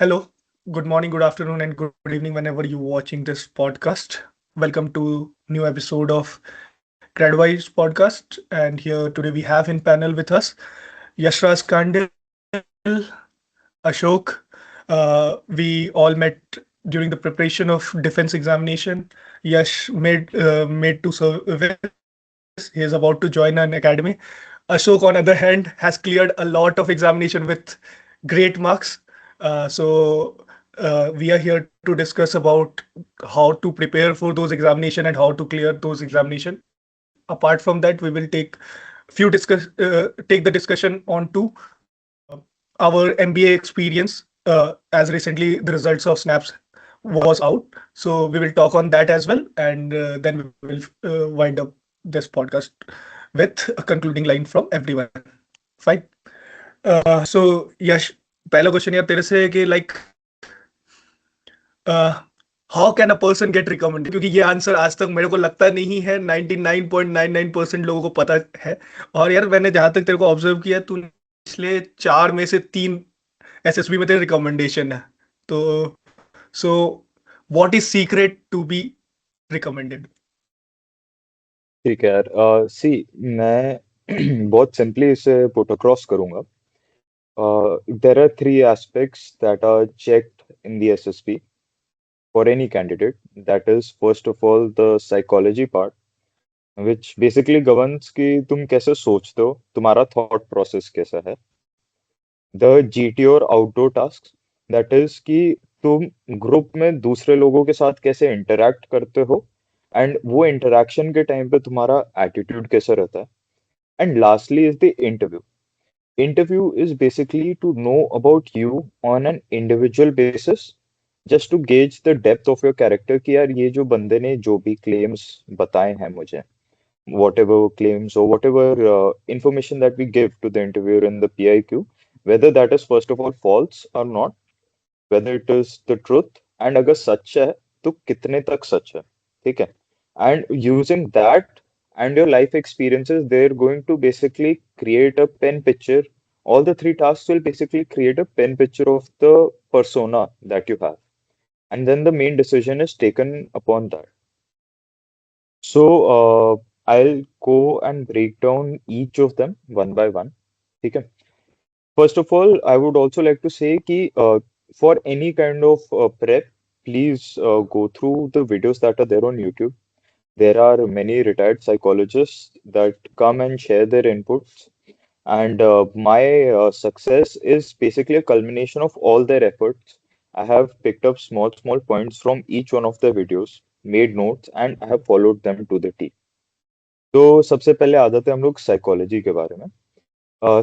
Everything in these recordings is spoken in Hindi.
Hello, good morning, good afternoon, and good evening whenever you're watching this podcast. Welcome to new episode of Gradwise podcast. And here today we have in panel with us Yashras Kandil, Ashok. We all met during the preparation of defense examination. Yash made to service. He is about to join an academy. Ashok, on other hand, has cleared a lot of examination with great marks. So we are here to discuss about how to prepare for those examination and how to clear those examination. Apart from that, we will take the discussion on to our MBA experience. As recently the results of SNAPS was out, so we will talk on that as well, and then we will wind up this podcast with a concluding line from everyone. Fine. So Yash, पहला क्वेश्चन यार तेरे से है कि like how can a person get recommended, क्योंकि ये आंसर आज तक मेरे को लगता नहीं है 99.99% लोगों को पता है। और यार मैंने जहां तक तेरे को ऑब्जर्व किया, तूने पिछले 4 में से 3 एसएसबी में तेरे रिकमेंडेशन है। तो so what is secret to be recommended? ठीक है यार। सी मैं बहुत सिंपली इसे पुट अक्रॉस करूंगा। There are three aspects that are checked in the SSB for any candidate. That is first of all the psychology part, which basically governs कि तुम कैसे सोचते हो, तुम्हारा थॉट प्रोसेस कैसा है। द जीटी और आउटडोर टास्क, दैट इज कि तुम ग्रुप में दूसरे लोगों के साथ कैसे इंटरेक्ट करते हो एंड वो इंटरेक्शन के टाइम पे तुम्हारा एटीट्यूड कैसा रहता है। And lastly is the interview. Interview is basically to know about you on an individual basis, just to gauge the depth of your character कि यार ये जो बंदे ने जो भी claims बताए हैं मुझे, whatever claims or whatever information that we give to the interviewer in the PIQ, whether that is first of all false or not, whether it is the truth, and अगर सच है तो कितने तक सच है, ठीक है। And using that and your life experiences, they're going to basically create a pen picture. All the three tasks will basically create a pen picture of the persona that you have, and then the main decision is taken upon that. So I'll go and break down each of them one by one. Okay. First of all, I would also like to say कि for any kind of prep, please go through the videos that are there on YouTube. There are many retired psychologists that come and share their inputs, and my success is basically a culmination of all their efforts. I have picked up small points from each one of their videos, made notes, and I have followed them to the T. तो सबसे पहले आ जाते हैं हम लोग साइकोलॉजी के बारे में।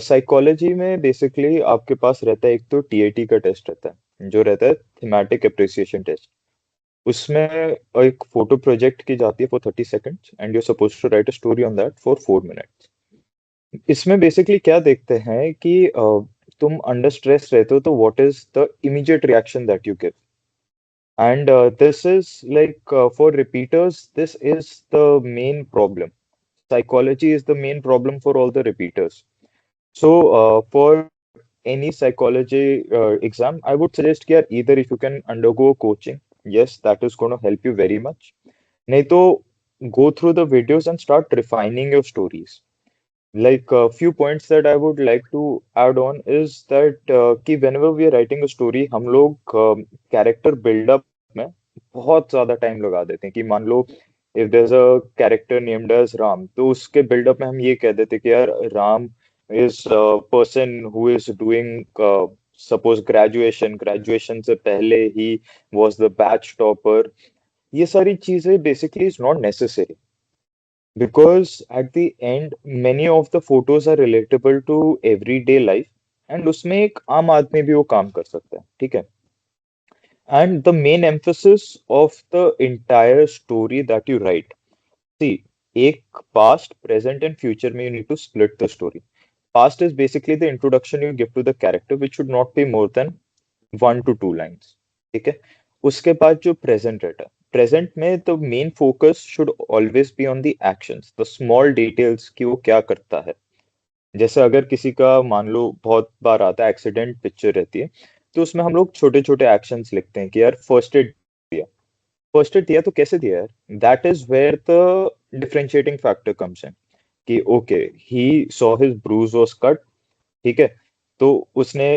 साइकोलॉजी में बेसिकली आपके पास रहता है एक तो टीएटी का टेस्ट रहता है, जो रहता है थीमेटिक अप्रिसिएशन टेस्ट। उसमें एक फोटो प्रोजेक्ट की जाती है for 30 seconds and you suppose to write a story on that for 4 minutes। इसमें बेसिकली क्या देखते हैं कि तुम अंडर स्ट्रेस रहते हो तो what is the immediate reaction that you give. And this is like for repeaters, this is the main problem. Psychology is the main problem for all the repeaters. So for any psychology exam, I would suggest that either if you can undergo coaching, yes, that is going to help you very much. नहीं तो go through the videos and start refining your stories. Like a few points that I would like to add on is that कि whenever we are writing a story, हम लोग character build-up में बहुत ज्यादा टाइम लगा देते हैं। कि मान लो if there's a character named as Ram, तो उसके build-up में हम ये कह देते हैं कि यार Ram is a person who is doing suppose graduation से पहले he was the batch topper। ये सारी चीजें basically is not necessary, because at the end many of the photos are relatable to everyday life, and उसमें एक आम आदमी भी वो काम कर सकता है, ठीक है। And the main emphasis of the entire story that you write, see, एक past, present and future में you need to split the story. Past is basically the introduction you give to the character, which should not be more than 1 to 2 lines, ठीक है। उसके बाद जो प्रेजेंट रहता है, प्रेजेंट में the main focus should always be on the actions, the small details कि वो क्या करता है। जैसे अगर किसी का मान लो बहुत बार आता है एक्सीडेंट पिक्चर रहती है, तो उसमें हम लोग छोटे छोटे एक्शंस लिखते हैं कि यार फर्स्ट एड दिया, फर्स्ट एड दिया तो कैसे दिया यार, that is where the differentiating factor comes in, कि okay he saw his bruise was cut, ठीक है, तो उसने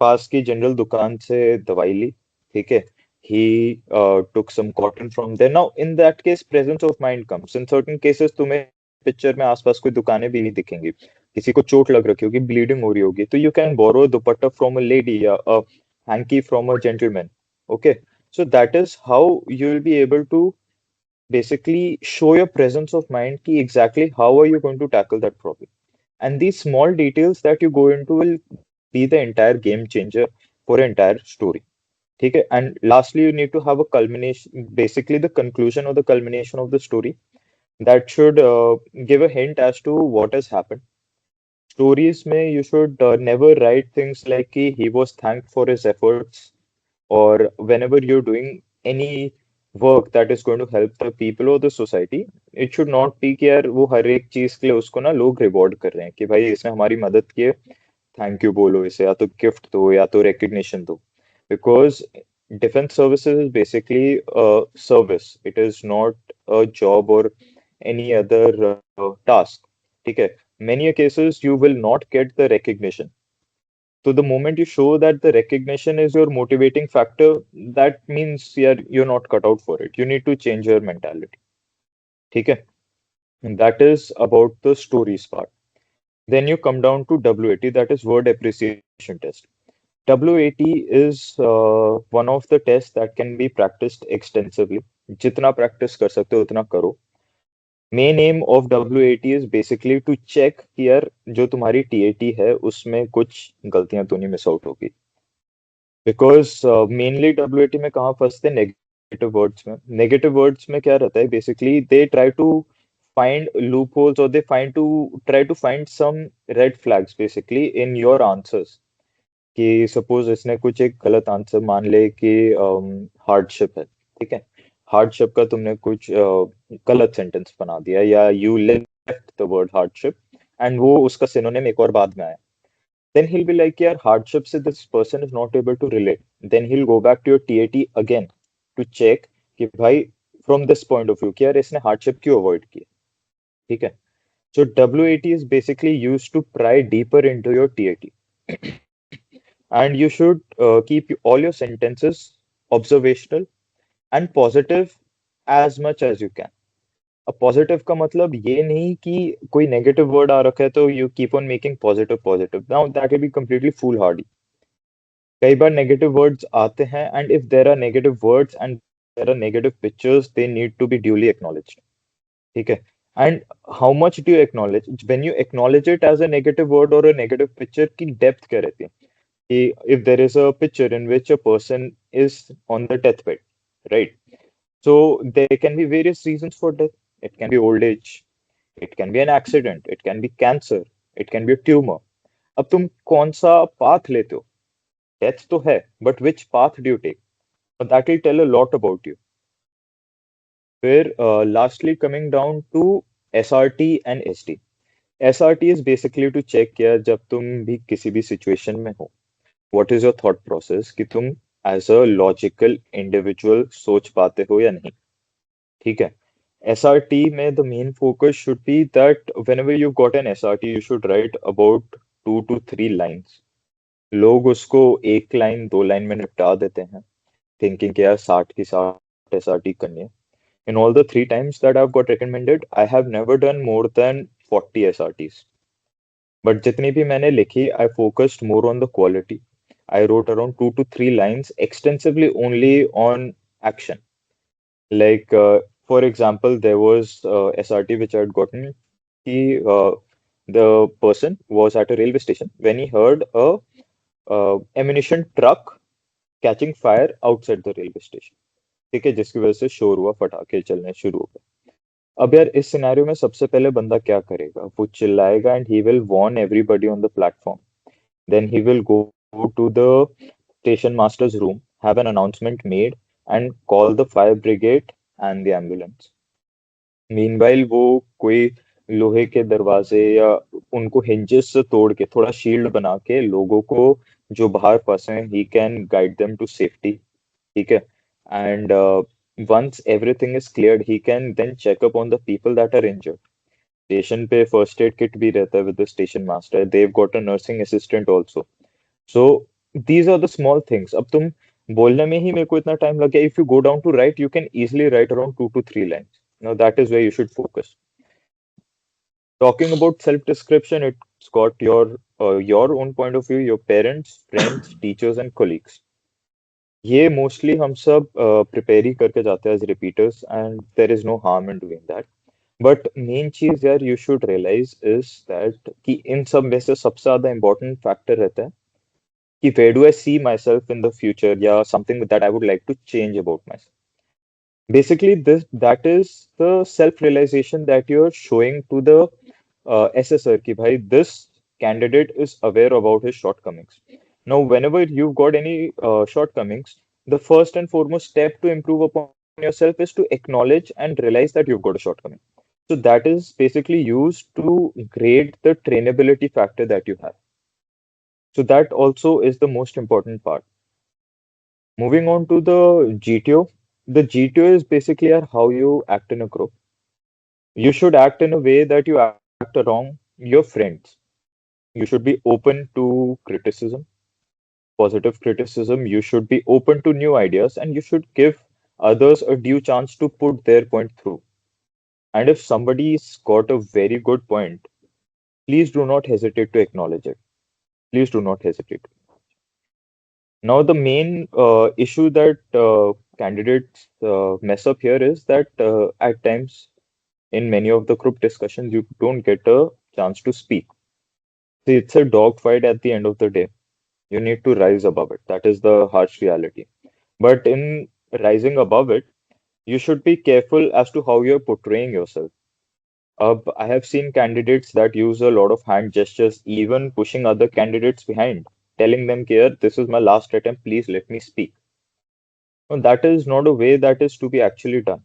पास की जनरल दुकान से दवाई ली, ठीक है, he took some cotton from there. Now in that case presence of mind comes in certain cases, तुम्हें पिक्चर में आसपास कोई दुकानें भी नहीं दिखेंगी, किसी को चोट लग रखी होगी, ब्लीडिंग हो रही होगी, तो you can borrow dupatta from a lady या a hankie from a gentleman, okay, so that is how you will be able to basically show your presence of mind ki exactly how are you going to tackle that problem. And these small details that you go into will be the entire game changer for an entire story. Okay? And lastly, you need to have a culmination, basically the conclusion or the culmination of the story that should give a hint as to what has happened. Stories may you should never write things like he was thanked for his efforts, or whenever you're doing any work that is going to help the people or the society, it should not be कि यार वो हर एक चीज के लिए उसको ना लोग रिवॉर्ड कर रहे हैं कि भाई इसने हमारी मदद की है, थैंक यू बोलो इसे, या तो गिफ्ट दो या तो recognition दो, because defense services is basically a service, it is not a job or any other task, ठीक है, many cases you will not get the recognition, so the moment you show that the recognition is your motivating factor, that means you're not cut out for it, you need to change your mentality, ठीक है, and that is about the stories part. Then you come down to WAT, that is word appreciation test. WAT is one of the tests that can be practiced extensively. जितना practice कर सकते हो उतना करो. Main aim of WAT is basically to check कि यार जो तुम्हारी TAT है उसमें कुछ गलतियां तो नहीं मिस आउट होगी. Because mainly WAT में कहाँ फंसते हैं, negative words में. Negative words में क्या रहता है, basically they try to find loopholes, or they try to find some red flags basically in your answers. कि सपोज इसने कुछ एक गलत आंसर मान ले कि हार्डशिप है, ठीक है, हार्डशिप का तुमने कुछ गलत सेंटेंस बना दिया, या you left the word hardship and वो उसका सिनोनिम एक और बाद में आया, then he'll be like यार hardship से this person is not able to relate, then he'll go back to your TAT again to check कि भाई from this point of view कि यार इसने hardship क्यों avoid की, ठीक है, so WAT is basically used to pry deeper into your TAT. And you should keep all your sentences observational and positive as much as you can. अब पॉजिटिव का मतलब ये नहीं कि कोई नेगेटिव वर्ड आ रखा है तो you keep on making positive positive, now that will be completely foolhardy. कई बार नेगेटिव वर्ड्स आते हैं, and if there are negative words and there are negative pictures, they need to be duly acknowledged, ठीक है, and how much do you acknowledge, when you acknowledge it as a negative word और अ नेगेटिव पिक्चर की डेप्थ क्या रहती है, if there is a picture in which a person is on the deathbed, right? So there can be various reasons for death. It can be old age, it can be an accident, it can be cancer, it can be a tumor. अब तुम कौन सा path लेते हो? Death तो है, but which path do you take? But that will tell a lot about you. फिर lastly coming down to SRT and SD. SRT is basically to check किया जब तुम भी किसी भी situation में हो, what is your thought process कि तुम एज अ लॉजिकल इंडिविजुअल सोच पाते हो या नहीं, ठीक है. SRT में the main focus should be that whenever you got an SRT you should write about 2 to 3 lines. लोग उसको एक लाइन 2 लाइन में निपटा देते हैं, थिंकिंग कि यार 60 की 60 SRT करनी है. In all the 3 times that I've got recommended, I have never done more than 40 SRTs. But जितनी भी मैंने लिखी, I focused more on the quality. I wrote around 2 to 3 lines extensively only on action. Like, for example, there was SRT which I had gotten. The person was at a railway station when he heard a ammunition truck catching fire outside the railway station. ठीक है, जिसकी वजह से शोर हुआ, पटाखे चलने शुरू हो गए. अब यार इस सिनेरियो में सबसे पहले बंदा क्या करेगा, वो चिल्लाएगा and he will warn everybody on the platform. Then he will go to the station master's room, have an announcement made, and call the fire brigade and the ambulance. Meanwhile, वो कोई लोहे के दरवाजे या उनको हिंजेस से तोड़ के थोड़ा शील्ड बना के लोगों को जो बाहर फंसे हैं he can guide them to safety. ठीक है. And once everything is cleared he can then check up on the people that are injured. Station पे फर्स्ट एड किट भी रहता है with the station master. They've got a nursing assistant also. So these are the small things. अब तुम बोलने में ही मेरे को इतना टाइम लग गया. If you go down to write you can easily write around 2 to 3 lines. Now that is where you should focus. Talking about self description, it's got your own point of view, your parents, friends, teachers, and colleagues. ये मोस्टली हम सब प्रिपेयर ही करके जाते हैं as repeaters and there is no harm in doing that. But main चीज यार you should realise is that कि इन सब में से सबसे ज्यादा इंपॉर्टेंट फैक्टर रहता है कि where do I see myself in the future या something that I would like to change about myself. Basically, this that is the self-realization that you're showing to the assessor कि भाई this candidate is aware about his shortcomings. Now, whenever you've got any shortcomings, the first and foremost step to improve upon yourself is to acknowledge and realize that you've got a shortcoming. So that is basically used to grade the trainability factor that you have. So that also is the most important part. Moving on to the GTO is basically how you act in a group. You should act in a way that you act around your friends. You should be open to criticism, positive criticism. You should be open to new ideas, and you should give others a due chance to put their point through. And if somebody's got a very good point, please do not hesitate to acknowledge it. Please do not hesitate. Now, the main issue that candidates mess up here is that at times in many of the group discussions, you don't get a chance to speak. See, it's a dogfight at the end of the day. You need to rise above it. That is the harsh reality. But in rising above it, you should be careful as to how you're portraying yourself. I have seen candidates that use a lot of hand gestures, even pushing other candidates behind, telling them, "Here, this is my last attempt, please let me speak." No, that is not a way that is to be actually done.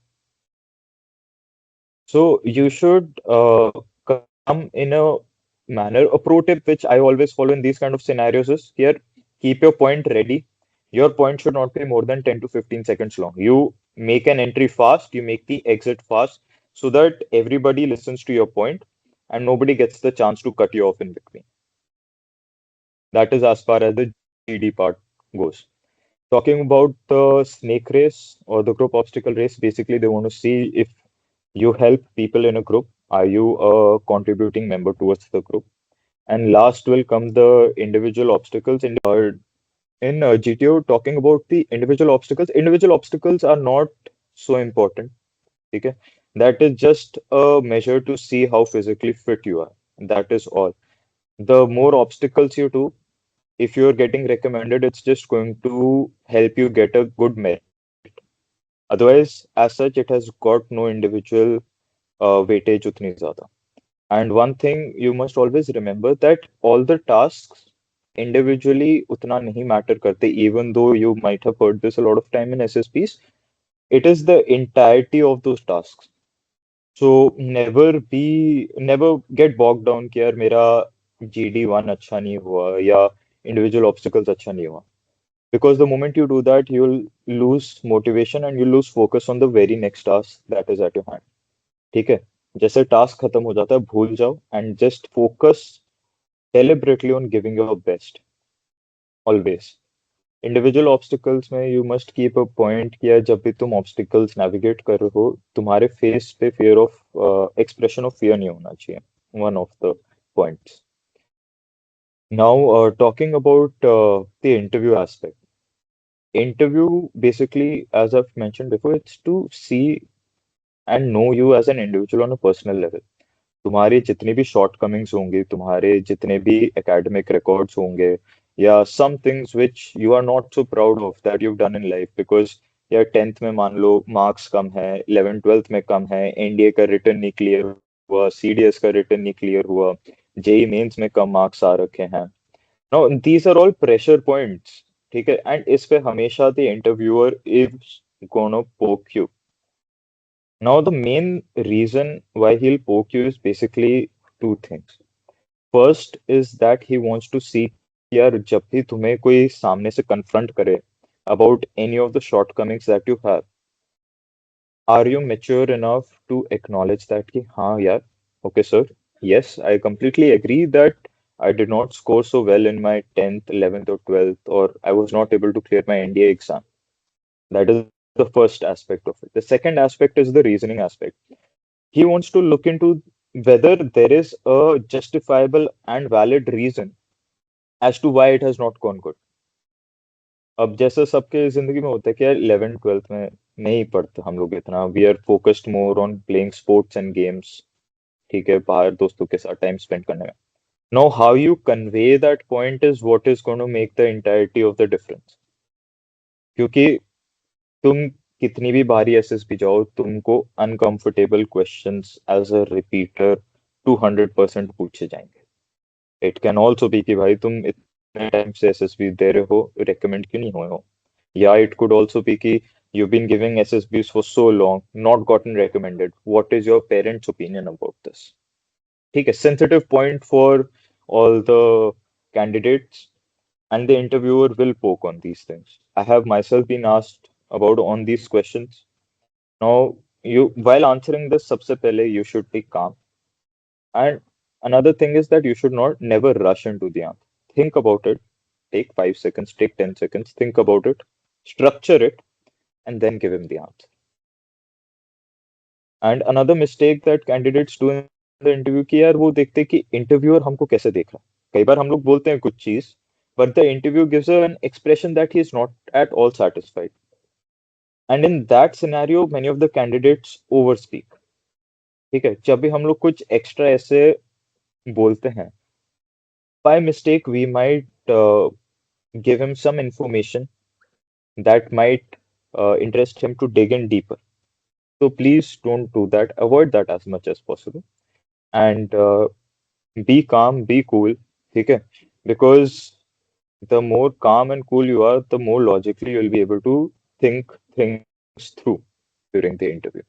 So you should come in a manner. A pro tip which I always follow in these kind of scenarios is here, keep your point ready. Your point should not be more than 10 to 15 seconds long. You make an entry fast, you make the exit fast so that everybody listens to your point and nobody gets the chance to cut you off in between. That is as far as the GD part goes. Talking about the snake race or the group obstacle race, basically they want to see if you help people in a group. Are you a contributing member towards the group? And last will come the individual obstacles. In GTO, talking about the individual obstacles are not so important. Okay? That is just a measure to see how physically fit you are. That is all. The more obstacles you do, if you're getting recommended, it's just going to help you get a good merit. Otherwise, as such, it has got no individual weightage utni zyada. And one thing you must always remember that all the tasks individually utna nahi matter karte, even though you might have heard this a lot of time in SSPs. It is the entirety of those tasks. So never get bogged down कि यार मेरा GD1 अच्छा नहीं हुआ या individual obstacles अच्छा नहीं हुआ. Because the moment you do that, you'll lose motivation and you lose focus on the very next task that is at your hand. ठीक है. जैसे टास्क खत्म हो जाता है भूल जाओ and just focus deliberately on giving your best always. Individual obstacles में you must keep a point कि यार जब भी तुम ऑब्स्टिकल्स नेविगेट कर रहे हो तुम्हारे फेस पे fear of expression of fear नहीं होना चाहिए. One of the points. Now talking about the interview aspect. Interview basically, as I've mentioned before, it's to see and know you as an individual on a personal level. तुम्हारी जितनी भी शॉर्टकमिंग्स होंगी, तुम्हारे जितने भी एकेडमिक रिकॉर्ड्स होंगे, या some things which you are not so proud of that you done in life because यार 10th में मान लो मार्क्स कम है, 11th 12th में कम है, एनडीए का रिटर्न नहीं क्लियर हुआ, सीडीएस का रिटर्न नहीं क्लियर हुआ, जेई मेंस में कम मार्क्स आ रखे हैं. No these are all pressure points. ठीक है. एंड इस पे हमेशा the interviewer is gonna poke you. Now, the main reason why he'll poke you is basically two things. First is that he wants to see कि यार जब भी तुम्हें कोई सामने से confront करे about any of the shortcomings that you have, are you mature enough to acknowledge that कि हाँ यार, okay sir, yes, I completely agree that I did not score so well in my 10th, 11th or 12th, or I was not able to clear my NDA exam. That is the first aspect of it. The second aspect is the reasoning aspect. He wants to look into whether there is a justifiable and valid reason as to why it has not gone good. अब जैसे सबके जिंदगी में होता है कि यार 11th 12th में नहीं पढ़ते हम लोग इतना, we are focused more on playing sports and games, ठीक है, बाहर दोस्तों के साथ टाइम स्पेंड करने में. Now how you convey that point is what is going to make the entirety of the difference. क्योंकि तुम कितनी भी बारी एसएसबी जाओ, तुमको uncomfortable questions as a repeater 200% पूछे जाएंगे. इट कैन ऑल्सो बी कि भाई तुम इतने टाइम से एसएसबी दे रहे हो, रिकमेंड क्यों नहीं हुए हो. या इट कुड ऑल्सो बी कि you've been giving SSBs for so long, not gotten recommended. What is your parents' opinion about this? ठीक है, sensitive point for all the candidates, and the interviewer will poke on these things. I have myself been asked about on these questions. Now, you while answering this, सबसे पहले you should be calm. And another thing is that you should not never rush into the answer. Think about it. Take 5 seconds, take 10 seconds, think about it, structure it, and then give him the answer. And another mistake that candidates do in the interview कि यार वो देखते कि interviewer हमको कैसे देख रहा है. कई बार हम लोग बोलते हैं कुछ चीज, but the interview gives an expression that he is not at all satisfied. And in that scenario, many of the candidates overspeak. ठीक है, जब भी हम लोग कुछ एक्स्ट्रा ऐसे बोलते हैं, by mistake we might give him some information that might interest him to dig in deeper. So please don't do that. Avoid that as much as possible. And be calm, be cool. Okay? Because the more calm and cool you are, the more logically you'll be able to think things through during the interview.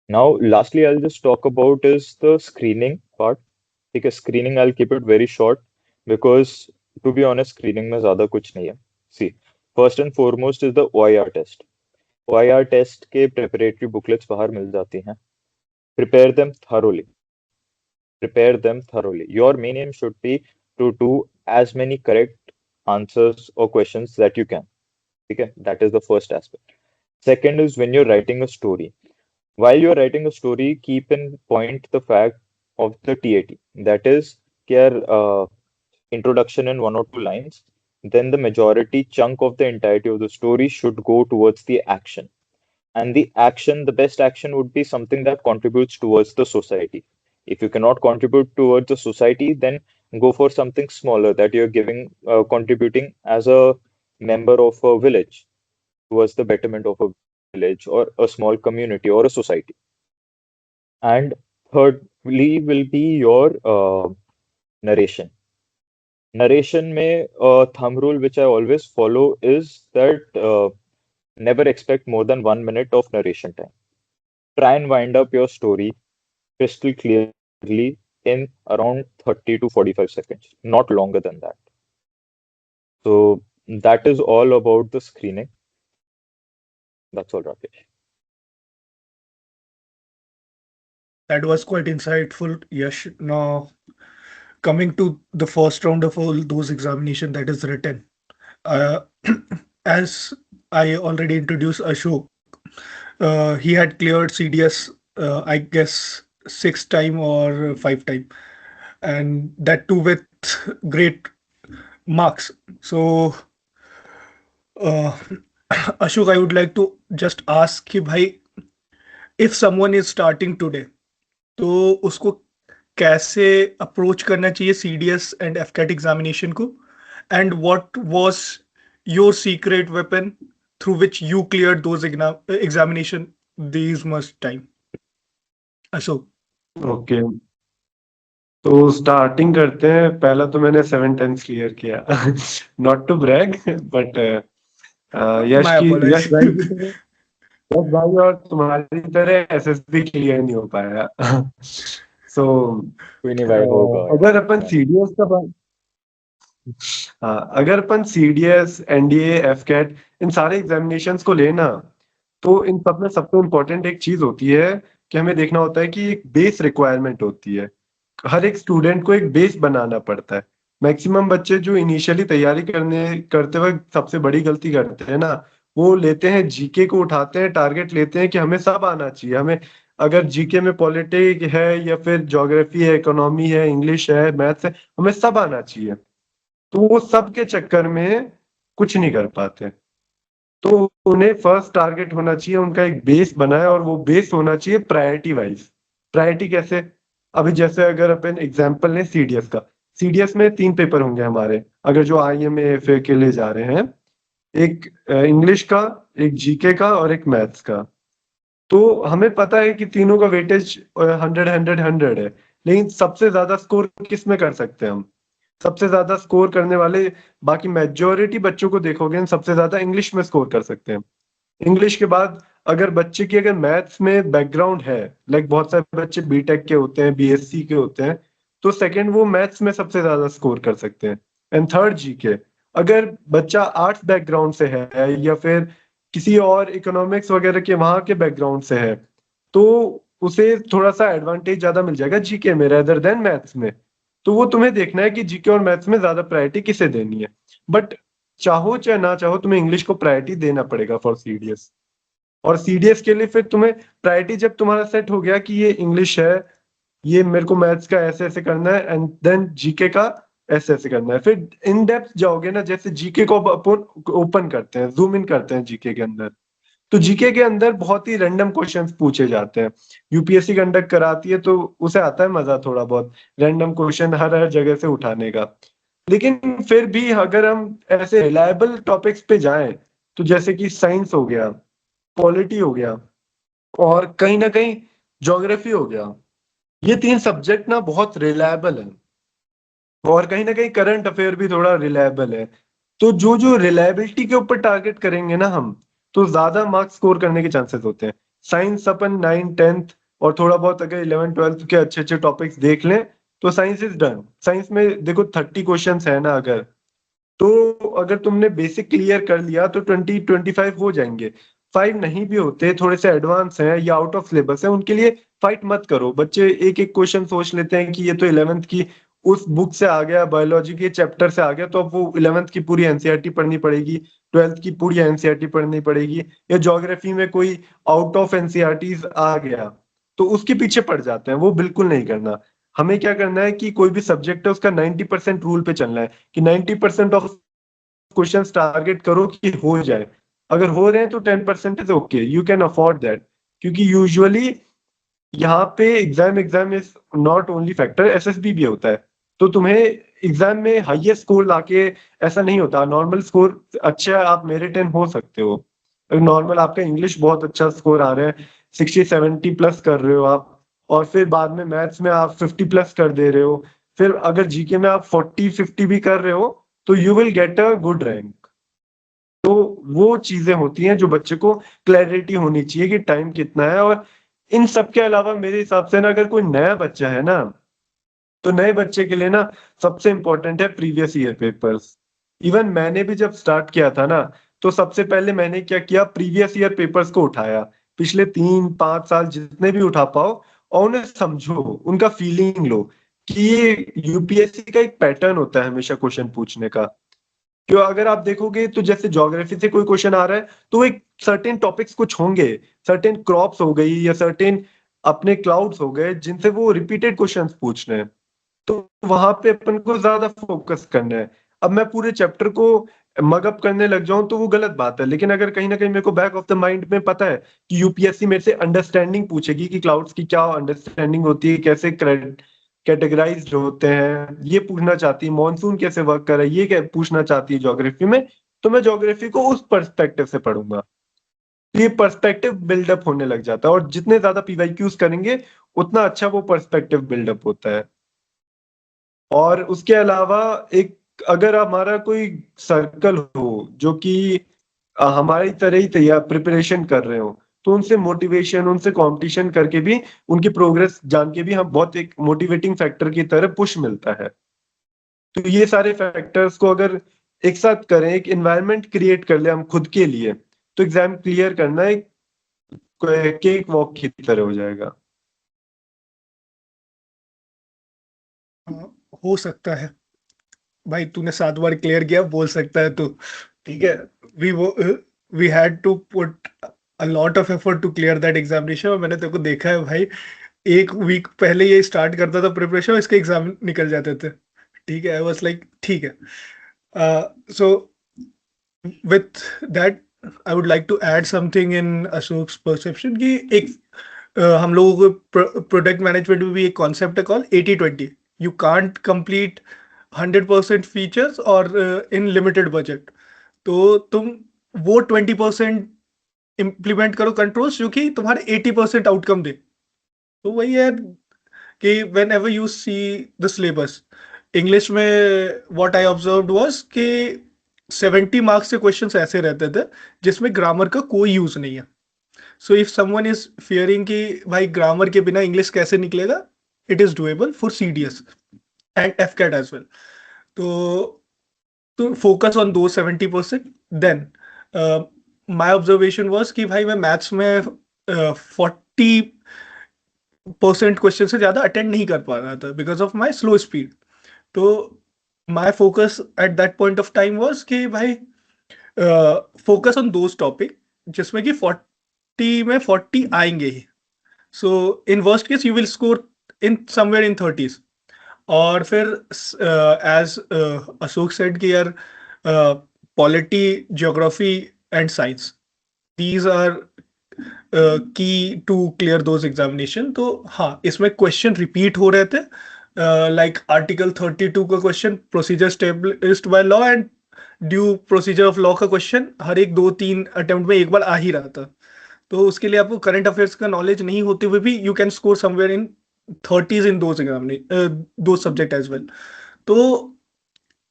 Now, lastly, I'll just talk about is the screening part. Because screening, I'll keep it very short because to be honest, screening में ज़्यादा कुछ नहीं है. See, first and foremost is the OIR test. OIR test के preparatory booklets बाहर मिल जाती हैं. Prepare them thoroughly. Prepare them thoroughly. Your main aim should be to do as many correct answers or questions that you can. Okay, that is the first aspect. Second is when you're writing a story. While you're writing a story, keep in point the fact of the TAT. That is, care introduction in 1 or 2 lines. Then the majority chunk of the entirety of the story should go towards the action. And the action, the best action would be something that contributes towards the society. If you cannot contribute towards the society, then go for something smaller that you're giving, contributing as a member of a village towards the betterment of a village or a small community or a society. And thirdly will be your narration. Narration में thumb rule which I always follow is that never expect more than 1 minute of narration time. Try and wind up your story crystal clearly in around 30 to 45 seconds, not longer than that. So that is all about the screening. That's all, Rakesh. That was quite insightful, Yash. Now, coming to the first round of all those examination that is written, uh, as I already introduced Ashok, he had cleared CDS, I guess, six time or five time, and that too with great marks. So, uh, Ashok, I would like to just ask कि भाई, if someone is starting today, तो उसको कैसे अप्रोच करना चाहिए सीडीएस एंड एफकेट एग्जामिनेशन को, and what was your secret weapon through which you clear those examination these much time. Ashok. Okay, तो स्टार्टिंग करते हैं. पहला तो मैंने 7 10 क्लियर किया. Not to brag, but Yash my की यश भाई की अपॉलॉजी. तो बस भाई, और तुम्हारी तरह एसएसबी क्लियर नहीं हो पाया। सो कोई नहीं भाई, होगा अगर अपन यार। सीडीएस का बात, हाँ, अगर अपन सीडीएस, एनडीए, एफकेट, इन सारे एग्जामिनेशंस को लेना, तो इन सब में सबसे इम्पोर्टेंट एक चीज होती है कि हमें देखना होता है कि एक बेस रिक्वायरमेंट होती है। हर एक स्टूडेंट को एक बेस बनाना पड़ता है। मैक्सिमम बच्चे जो इनिशियली तैयारी करते वक्त सबसे बड़ी गलती करते हैं ना, वो लेते हैं जीके को, उठाते हैं, टारगेट लेते हैं कि हमें सब आना चाहिए। हमें अगर जीके में पॉलिटिक है या फिर ज्योग्राफी है, इकोनॉमी है, इंग्लिश है, मैथ्स है, हमें सब आना चाहिए। तो वो सब के चक्कर में कुछ नहीं कर पाते। तो उन्हें फर्स्ट टारगेट होना चाहिए, उनका एक बेस बनाए, और वो बेस होना चाहिए प्रायोरिटी वाइज। प्रायोरिटी कैसे? अभी जैसे अगर अपन एग्जांपल लें सीडीएस का, सीडीएस में 3 पेपर होंगे हमारे, अगर जो आईएमए एफए के लिए जा रहे हैं। एक इंग्लिश का, एक जीके का, और एक मैथ्स का। तो हमें पता है कि तीनों का वेटेज 100 100 100 है। लेकिन सबसे ज्यादा स्कोर किस में कर सकते हैं हम? सबसे ज्यादा स्कोर करने वाले, बाकी मेजोरिटी बच्चों को देखोगे, सबसे ज्यादा इंग्लिश में स्कोर कर सकते हैं। इंग्लिश के बाद अगर बच्चे की अगर मैथ्स में बैकग्राउंड है, लाइक बहुत सारे बच्चे बीटेक के होते हैं, बीएससी के होते हैं, तो सेकंड वो मैथ्स में सबसे ज्यादा स्कोर कर सकते हैं। And third GK. अगर बच्चा आर्ट्स बैकग्राउंड से है या फिर किसी और इकोनॉमिक्स वगैरह के वहां के बैकग्राउंड से है, तो उसे थोड़ा सा एडवांटेज ज्यादा मिल जाएगा जीके में रेदर देन मैथ्स में। तो वो तुम्हें देखना है कि जीके और मैथ्स में ज्यादा प्रायोरिटी किसे देनी है। बट चाहो चाहे ना चाहो, तुम्हें इंग्लिश को प्रायोरिटी देना पड़ेगा फॉर सीडीएस। और सीडीएस के लिए फिर तुम्हें प्रायोरिटी जब तुम्हारा सेट हो गया कि ये इंग्लिश है, ये मेरे को मैथ्स का ऐसे ऐसे करना है, एंड देन जीके का ऐसे ऐसे करना है, फिर इन डेप्थ जाओगे ना। जैसे जीके को अपन ओपन करते हैं, जूम इन करते हैं जीके के अंदर, तो जीके के अंदर बहुत ही रैंडम क्वेश्चंस पूछे जाते हैं। यूपीएससी कंडक्ट कराती है, तो उसे आता है मजा थोड़ा बहुत रैंडम क्वेश्चन हर हर जगह से उठाने का। लेकिन फिर भी अगर हम ऐसे रिलायबल टॉपिक्स पे जाएं, तो जैसे कि साइंस हो गया, पॉलिटी हो गया, और कहीं ना कहीं ज्योग्राफी हो गया, ये 3 सब्जेक्ट ना बहुत रिलायबल है। और कहीं ना कहीं करंट अफेयर भी थोड़ा रिलायबल है। तो जो जो रिलायबिलिटी के ऊपर टारगेट करेंगे ना हम, तो ज्यादा मार्क्स स्कोर करने के चांसेस होते हैं। साइंस अपन 9th 10th और थोड़ा बहुत अगर 11th 12th के अच्छे अच्छे टॉपिक्स देख लें, तो साइंस इज डन। साइंस में देखो 30 क्वेश्चंस है ना, अगर तो अगर तुमने बेसिक क्लियर कर लिया तो 20 25 हो जाएंगे। 5 नहीं भी होते, थोड़े से एडवांस हैं या आउट ऑफ सिलेबस है, उनके लिए फाइट मत करो। बच्चे एक एक क्वेश्चन सोच लेते हैं कि ये तो 11th की उस बुक से आ गया, बायोलॉजी के चैप्टर से आ गया, तो अब वो 11th की पूरी एनसीईआरटी पढ़नी पड़ेगी, 12th की पूरी एनसीईआरटी पढ़नी पड़ेगी, या ज्योग्राफी में कोई आउट ऑफ एनसीईआरटीज आ गया तो उसके पीछे पड़ जाते हैं। वो बिल्कुल नहीं करना। हमें क्या करना है कि कोई भी सब्जेक्ट है उसका 90% रूल पे चलना है, कि 90% ऑफ क्वेश्चंस टारगेट करो कि हो जाए। अगर हो रहे हैं तो 10% is okay, you can afford that. क्योंकि यूजुअली यहाँ पे exam exam is not only factor, SSB भी होता है। तो तुम्हें एग्जाम में हाईएस्ट स्कोर लाके ऐसा नहीं होता। नॉर्मल स्कोर अच्छा आप मेरिट हो सकते हो। अगर नॉर्मल आपका इंग्लिश बहुत अच्छा स्कोर आ रहा है, 60 70 प्लस कर रहे हो आप, और फिर बाद में मैथ्स में आप 50 प्लस कर दे रहे हो, फिर अगर जीके में आप 40 50 भी कर रहे हो, तो you will get a good rank. तो वो चीजें होती हैं जो बच्चे को क्लैरिटी होनी चाहिए कि टाइम कितना है। और इन सब के अलावा मेरे हिसाब से ना, अगर कोई नया बच्चा है ना, तो नए बच्चे के लिए ना सबसे इंपॉर्टेंट है प्रीवियस ईयर पेपर्स। इवन मैंने भी जब स्टार्ट किया था ना, तो सबसे पहले मैंने क्या किया, प्रीवियस ईयर पेपर्स को उठाया, पिछले 3 5 साल जितने भी उठा पाओ, और उन्हें समझो, उनका फीलिंग लो कि ये यूपीएससी का एक पैटर्न होता है हमेशा क्वेश्चन पूछने का। क्यों? अगर आप देखोगे तो जैसे ज्योग्राफी से कोई क्वेश्चन आ रहा है, तो एक सर्टेन टॉपिक्स कुछ होंगे, सर्टेन क्रॉप्स हो गई या सर्टेन अपने क्लाउड्स हो गए, जिनसे वो रिपीटेड क्वेश्चंस पूछ रहे हैं। तो वहां पे अपन को ज्यादा फोकस करना है। अब मैं पूरे चैप्टर को मगअप करने लग जाऊं तो वो गलत बात है। लेकिन अगर कहीं ना कहीं मेरे को बैक ऑफ द माइंड में पता है कि यूपीएससी मेरे से अंडरस्टैंडिंग पूछेगी कि क्लाउड्स की क्या अंडरस्टैंडिंग होती है, कैसे कैटेगराइज्ड होते हैं, ये पूछना चाहती है मॉनसून कैसे वर्क कर रहा है, ये क्या पूछना चाहती है ज्योग्राफी में, तो मैं ज्योग्राफी को उस पर्सपेक्टिव से पढ़ूंगा। तो ये पर्सपेक्टिव बिल्डअप होने लग जाता है, और जितने ज्यादा पीवाईक्यूज करेंगे उतना अच्छा वो पर्सपेक्टिव बिल्डअप होता है। और उसके अलावा एक, अगर हमारा कोई सर्कल हो जो कि हमारी तरह ही तैयार प्रिपरेशन कर रहे हो, तो उनसे मोटिवेशन, उनसे कंपटीशन करके भी, उनकी प्रोग्रेस जान के भी हम बहुत एक मोटिवेटिंग फैक्टर की तरह पुश मिलता है। तो ये सारे फैक्टर्स को अगर एक साथ करें, एक एनवायरनमेंट क्रिएट कर ले हम खुद के लिए, तो एग्जाम क्लियर करना एक केक वॉक की तरह हो जाएगा। हाँ, हो सकता है भाई, तूने 7 बार क्लियर किया, बोल सकता है तू। ठीक है। वी वो we had to put a lot of effort to clear that examination, और मैंने तेरे को देखा है भाई, 1 वीक पहले ये स्टार्ट करता था प्रिपरेशन, इसके एग्जाम निकल जाते थे। ठीक है, आई वाज लाइक ठीक है। So with that I would like to add something in Ashok's perception कि एक हम लोगों को प्रोडक्ट मैनेजमेंट में भी एक कॉन्सेप्ट है call 80-20। You can't complete 100% features और इन लिमिटेड बजट। तो तुम वो 20% इम्प्लीमेंट करो कंट्रोल्स जो कि तुम्हारे 80% आउटकम दे। तो वही है कि when ever you see the syllabus English में, व्हाट आई ऑब्जर्व्ड वाज कि 70 मार्क्स के क्वेश्चंस ऐसे रहते थे जिसमें ग्रामर का कोई यूज नहीं है। So if someone is fearing कि भाई ग्रामर के बिना इंग्लिश कैसे निकलेगा, it is doable for CDS and FCAT as well. तो फोकस ऑन दो 70%। देन माई ऑब्जर्वेशन वॉज कि भाई मैं मैथ्स में 40% क्वेश्चन से ज्यादा अटेंड नहीं कर पा रहा था because of my slow speed. तो my focus at that point of time was कि भाई फोकस ऑन दोज टॉपिक जिसमें कि 40 में 40 आएंगे ही। So in worst case you will score in somewhere in 30s। और फिर एज अशोक सेड कि यार polity, geography and science, these are key to clear those examination. तो हाँ, इसमें क्वेश्चन रिपीट हो रहे थे, लाइक आर्टिकल 32 का question, procedure established by law and due procedure of law का क्वेश्चन हर एक 2-3 अटेम्प्ट में एक बार आ ही रहा था। तो उसके लिए आपको करंट अफेयर्स का नॉलेज नहीं होते हुए भी you can score somewhere in 30s in those exam, दो सब्जेक्ट एज वेल। तो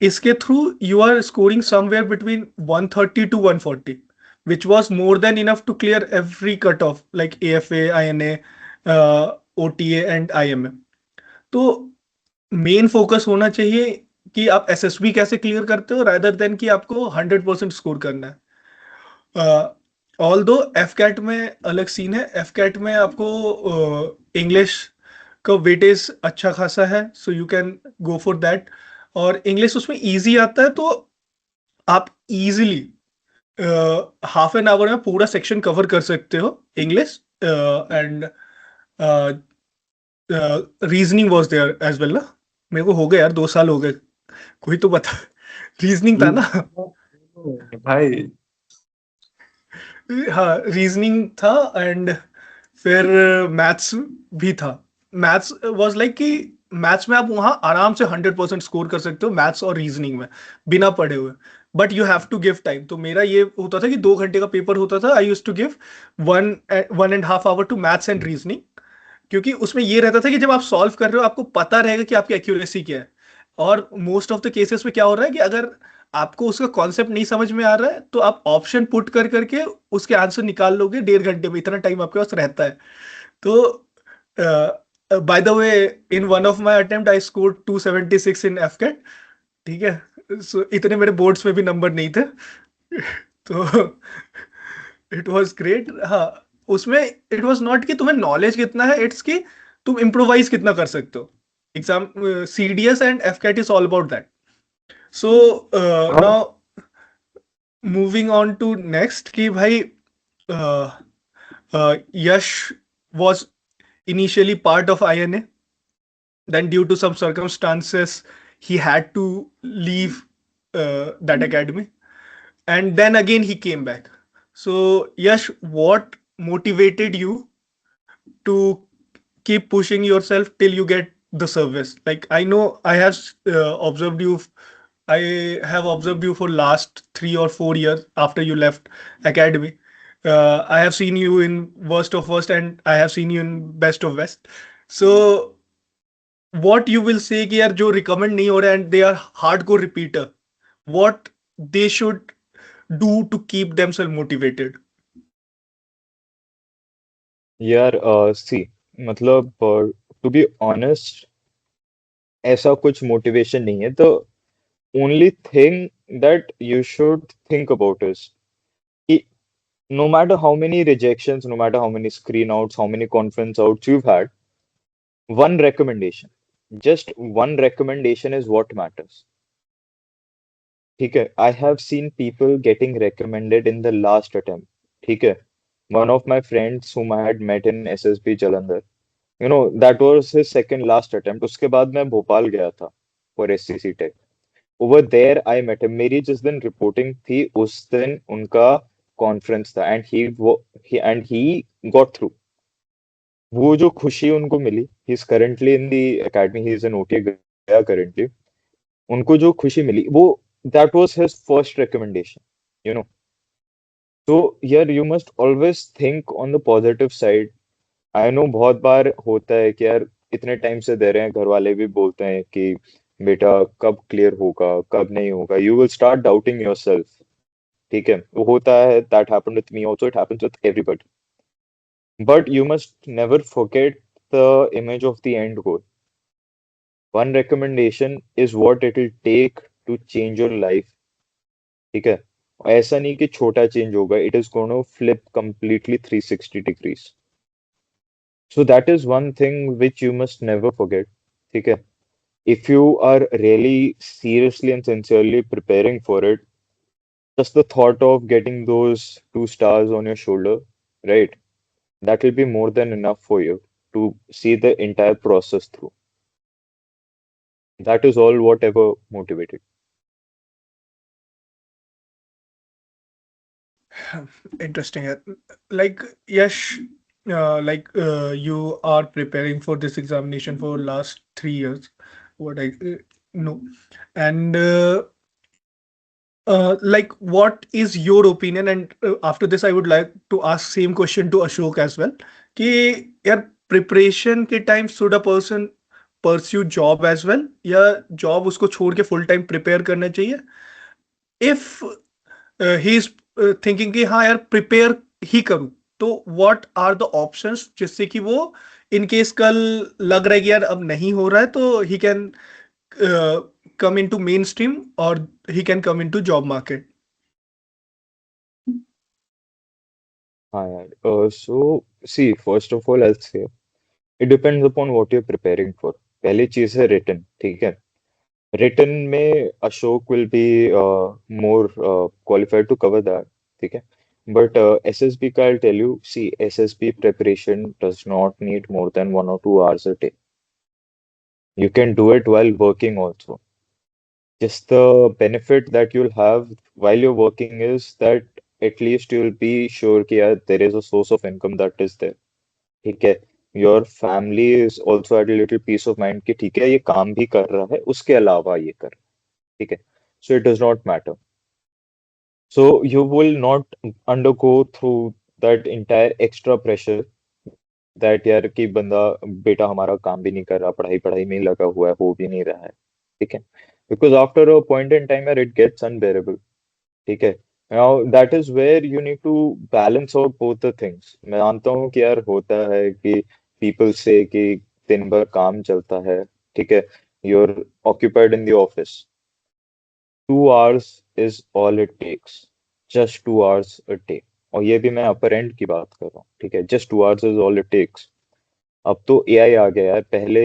इसके through you are scoring somewhere between 130 to 140, which was more than enough to clear every cutoff like AFA, INA, OTA and IMA। तो मेन फोकस होना चाहिए कि आप SSB कैसे क्लियर करते हो, रादर देन कि आपको 100% स्कोर करना है। ऑल दो FCAT में अलग सीन है। FCAT में आपको इंग्लिश का वेटेज अच्छा खासा है, so you can go for that. और इंग्लिश उसमें इजी आता है, तो आप इजीली हाफ एन आवर में पूरा सेक्शन कवर कर सकते हो English. And reasoning was there as well ना। मेरे को हो गए यार, 2 साल हो गए। कोई तो बता। रीजनिंग था ना। भाई हाँ, रीजनिंग था एंड फिर मैथ्स भी था। मैथ्स वाज लाइक कि मैथ्स में आप वहाँ आराम से 100% स्कोर कर सकते हो, मैथ्स और रीजनिंग में बिना पढ़े हुए। But you have to give time. तो मेरा ये होता था कि 2 घंटे का पेपर होता था, I use to give 1.5 hour to maths and reasoning. क्योंकि उसमें ये रहता था कि जब आप सॉल्व कर रहे हो आपको पता रहेगा कि आपकी एक्यूरेसी क्या है। और मोस्ट ऑफ द केसेस में क्या हो रहा है कि अगर आपको उसका कॉन्सेप्ट नहीं समझ में आ रहा है तो आप ऑप्शन पुट कर करके उसके आंसर निकाल लोगे 1.5 घंटे में, इतना टाइम आपके पास रहता है। तो by the way, in one of my attempt I scored 276 in FCAT। ठीक है, सो इतने मेरे बोर्ड्स में भी नंबर नहीं थे। तो इट वाज ग्रेट। हाँ, उसमें इट वाज नॉट कि तुम्हें नॉलेज कितना है, इट्स कि तुम इम्प्रोवाइज कितना कर सकते हो। Exam CDS and FCAT is all about that. So हाँ now moving on to next कि भाई यश was initially part of INA, then due to some circumstances he had to leave that academy, and then again he came back. So Yash, what motivated you to keep pushing yourself till you get the service? Like, I know I have observed you, I have observed you for last 3 or 4 years after you left academy. I have seen you in worst of worst and I have seen you in best of best. So what you will say कि यार जो recommend नहीं हो रहा and they are hardcore repeater, what they should do to keep themselves motivated? यार सी मतलब टू बी ऑनेस्ट ऐसा कुछ मोटिवेशन नहीं है। The only thing that you should think about is कि no matter how many rejections, no matter how many screen outs, how many conference outs you've had, one recommendation, just one recommendation is what matters. ठीक है? I have seen people getting recommended in the last attempt. ठीक है? One of my friends whom I had met in SSB Jalandhar, that was his second last attempt. उसके बाद मैं भोपाल गया था for SCC Tech. Over there I met him. मेरी जिस दिन रिपोर्टिंग थी उस दिन उनका कॉन्फ्रेंस था and he got through. वो जो खुशी उनको मिली, he is currently in the academy, he is an OTA गया करेंटली, उनको जो खुशी मिली वो that was his first recommendation, you know. तो यार you must always think on the positive side. I know बहुत बार होता है कि यार इतने टाइम से दे रहे हैं, घर वाले भी बोलते हैं कि बेटा कब क्लियर होगा, कब नहीं होगा, you will start doubting yourself. ठीक है, वो होता है, that happened with me also, it happens with everybody, but you must never forget the image of the end goal. One recommendation is what it will take to change your life. ठीक है? ऐसा नहीं कि छोटा चेंज होगा, it is going to flip completely 360 degrees. So that is one thing which you must never forget. ठीक है? If you are really seriously and sincerely preparing for it, just the thought of getting those 2 stars on your shoulder, right? That will be more than enough for you to see the entire process through. That is all whatever motivated. Interesting. Like, Yash, you are preparing for this examination for last 3 years. What I know, and like, what is your opinion? And after this, I would like to ask same question to Ashok as well. कि यार preparation के time should a person pursue job as well, या job उसको छोड़ के full time prepare करना चाहिए? If ही इज थिंकिंग कि हाँ यार प्रिपेयर ही करूं, तो व्हाट आर द ऑप्शंस जिससे कि वो इन केस कल लग रहा है कि यार अब नहीं हो रहा है, तो he can come into mainstream, or he can come into job market. हाँ यार, so see, first of all, I'll say it depends upon what you're preparing for. पहली चीज है written, ठीक है? Written में Ashok will be more qualified to cover that, ठीक है? But SSB का I'll tell you, see, SSB preparation does not need more than 1 or 2 hours a day. You can do it while working also. Just the benefit that you'll have while you're working is that at least you'll be sure कि यार there is a source of income that is there. ठीक है, your family is also at little peace of mind कि ठीक है ये काम भी कर रहा है, उसके अलावा ये कर रहा है, ठीक है? So it does not matter, so you will not undergo through that entire extra pressure that यार कि बंदा, बेटा हमारा काम भी नहीं कर रहा, पढ़ाई पढ़ाई में ही लगा हुआ है, हो भी नहीं रहा है, ठीक है? Because after a point in time यार इट गेट्स अनबेरेबल, ठीक है? Now that is where you need to balance out both the things. मैं मानता हूँ कि यार होता है कि people say कि दिन भर काम चलता है, ठीक है? You're occupied in the office. 2 hours is all it takes. Just 2 hours a day. और ये भी मैं अपर एंड की बात कर रहा हूँ, ठीक है? Just 2 hours is all it takes. अब तो एआई आ गया यार, पहले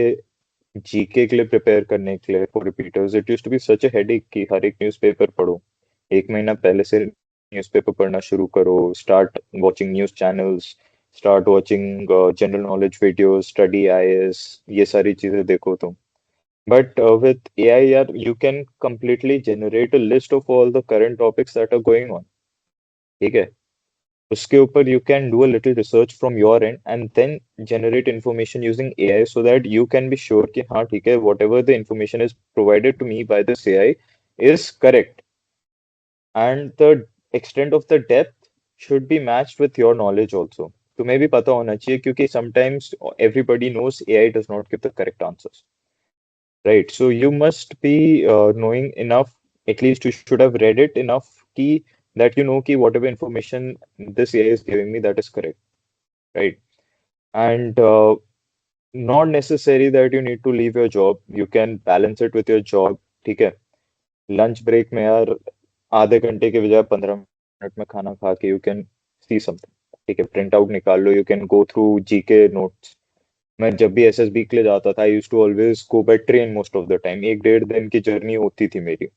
जीके के लिए प्रिपेयर करने के लिए for repeaters it used to be such a headache कि हर एक न्यूज़पेपर पढ़ो, एक महीना पहले से न्यूज़पेपर पढ़ना शुरू करो, start watching news channels, start watching general knowledge videos, study IAS, ये सारी चीजें देखो तुम। बट विथ एआई यार you can completely generate a list of all the current topics that are going on, ठीक है? उसके ऊपर you can do a little research from your end and then generate information using AI so that you can be sure कि हाँ ठीक है, whatever the information is provided to me by this AI is correct, and the extent of the depth should be matched with your knowledge also. तुम्हें भी पता होना चाहिए क्योंकि sometimes everybody knows AI does not give the correct answers, right? So you must be knowing enough, at least you should have read it enough कि that you know कि whatever information this AI is giving me that is correct, right? and not necessary that you need to leave your job. You can balance it with your job. ठीक है, लंच ब्रेक में यार आधे घंटे के बजाय 15 मिनट में खाना खा के यू कैन सी समथिंग. ठीक है, प्रिंट आउट निकाल लो, you can go through GK notes. मैं जब भी एसएसबी के लिए जाता था, I use to always go by train most of the time. 1-1.5 दिन की जर्नी होती थी मेरी.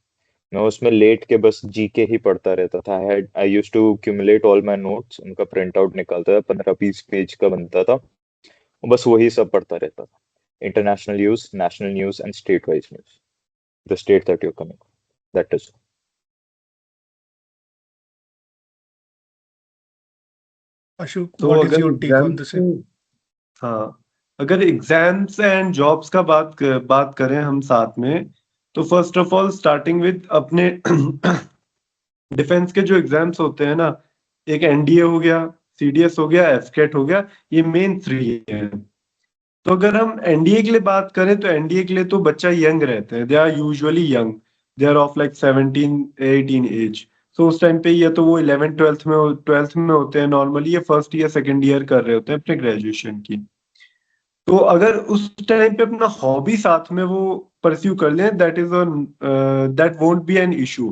मैं उसमें लेट के बस जीके ही पढ़ता रहता था. I use to cumulate all my notes, उनका प्रिंट आउट निकालता था, 15-20 पेज का बनता था, और बस वही सब पढ़ता रहता था. International news, national news and state wise news, the state that you coming, that is. Ashok, तो what is अगर your take on exams, this? हाँ, अगर एग्जाम्स एंड जॉब्स का बात करें हम साथ में, तो first of all starting with अपने डिफेंस के जो एग्जाम्स होते हैं ना, एक एनडीए हो गया, सीडीएस हो गया, एफकेट हो गया, ये मेन 3 हैं. तो अगर हम एनडीए के लिए बात करें तो एनडीए के लिए तो बच्चा यंग रहते हैं, they are usually young, they are of like 17-18 age. सो उस टाइम पे या तो वो 11th-12th में होते हैं नॉर्मली, या फर्स्ट ईयर सेकंड ईयर कर रहे होते हैं अपने ग्रेजुएशन की. तो अगर उस टाइम पे अपना हॉबी साथ में वो परस्यू कर लें, that won't be an issue.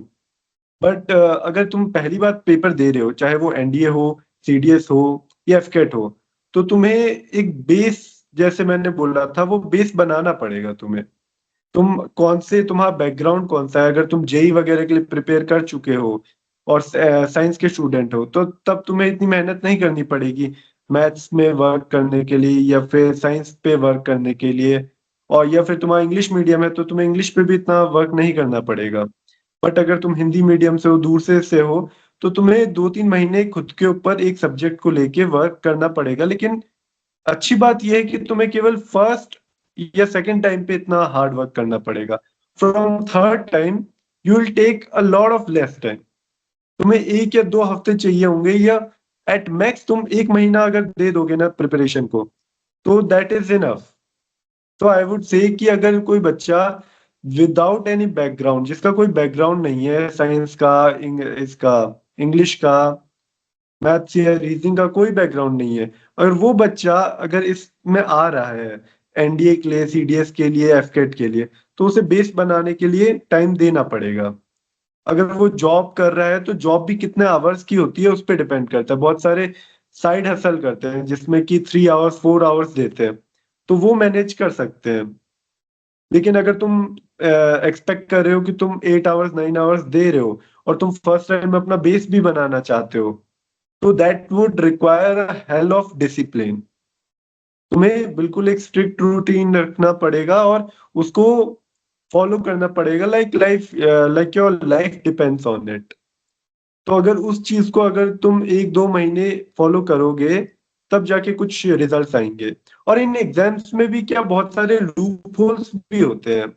But अगर तुम पहली बार पेपर दे रहे हो, चाहे वो एनडीए हो, सीडीएस हो या एफकेट हो, तो तुम्हें एक बेस, जैसे मैंने बोला था, वो बेस बनाना पड़ेगा तुम्हें. तुम्हारा बैकग्राउंड कौन सा है. अगर तुम जेई वगैरह के लिए प्रिपेयर कर चुके हो और साइंस के स्टूडेंट हो, तो तब तुम्हें इतनी मेहनत नहीं करनी पड़ेगी मैथ्स में वर्क करने के लिए या फिर साइंस पे वर्क करने के लिए. और या फिर तुम्हारा इंग्लिश मीडियम है तो तुम्हें इंग्लिश पे भी इतना वर्क नहीं करना पड़ेगा. बट अगर तुम हिंदी मीडियम से हो, दूर से हो, तो तुम्हें 2-3 महीने खुद के ऊपर एक सब्जेक्ट को लेके वर्क करना पड़ेगा. लेकिन अच्छी बात यह है कि तुम्हें केवल फर्स्ट या सेकंड टाइम पे इतना हार्ड वर्क करना पड़ेगा. From third time you will take a lot of less time. तुम्हें 1 या 2 हफ्ते चाहिए होंगे, या एट मैक्स तुम 1 महीना अगर दे दोगे ना प्रिपरेशन को, तो दैट इज इनफ. तो आई वुड से कि अगर कोई बच्चा विदाउट एनी बैकग्राउंड, जिसका कोई बैकग्राउंड नहीं है साइंस का, इसका इंग्लिश का, मैथ्स या रीजनिंग का कोई बैकग्राउंड नहीं है, अगर वो बच्चा अगर इसमें आ रहा है एनडीए के लिए, सीडीएस के लिए, एफकेट के लिए, तो उसे बेस बनाने के लिए टाइम देना पड़ेगा. अगर वो जॉब कर रहा है तो जॉब भी कितने आवर्स की होती है उस पर डिपेंड करता है. बहुत सारे साइड हसल करते हैं जिसमें कि 3 आवर्स 4 आवर्स देते हैं, तो वो मैनेज कर सकते हैं. लेकिन अगर तुम एक्सपेक्ट कर रहे हो कि तुम 8 आवर्स 9 आवर्स दे रहे हो और तुम फर्स्ट टाइम अपना बेस भी बनाना चाहते हो, तो that would require a hell of discipline. तुम्हें बिल्कुल एक स्ट्रिक्ट रूटीन रखना पड़ेगा और उसको फॉलो करना पड़ेगा, like your life depends on it. तो अगर उस चीज को अगर तुम 1-2 महीने फॉलो करोगे, तब जाके कुछ रिजल्ट्स आएंगे. और इन एग्जाम्स में भी क्या, बहुत सारे लूप होल्स भी होते हैं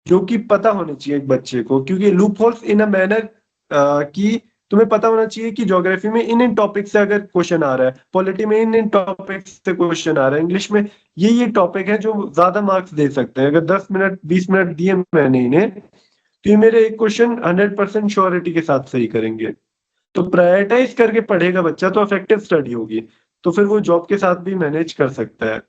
जो कि पता होने चाहिए एक बच्चे को. क्योंकि loop holes in a manner कि तुम्हें पता होना चाहिए कि ज्योग्राफी में इन इन टॉपिक से अगर क्वेश्चन आ रहा है, पॉलिटी में इन इन टॉपिक से क्वेश्चन आ रहा है, इंग्लिश में ये टॉपिक है जो ज्यादा मार्क्स दे सकते हैं. अगर 10 मिनट 20 मिनट दिए मैंने इन्हें, तो ये मेरे एक क्वेश्चन 100% श्योरिटी के साथ सही करेंगे. तो प्रायोरिटाइज करके पढ़ेगा बच्चा तो इफेक्टिव स्टडी होगी, तो फिर वो जॉब के साथ भी मैनेज कर सकता है.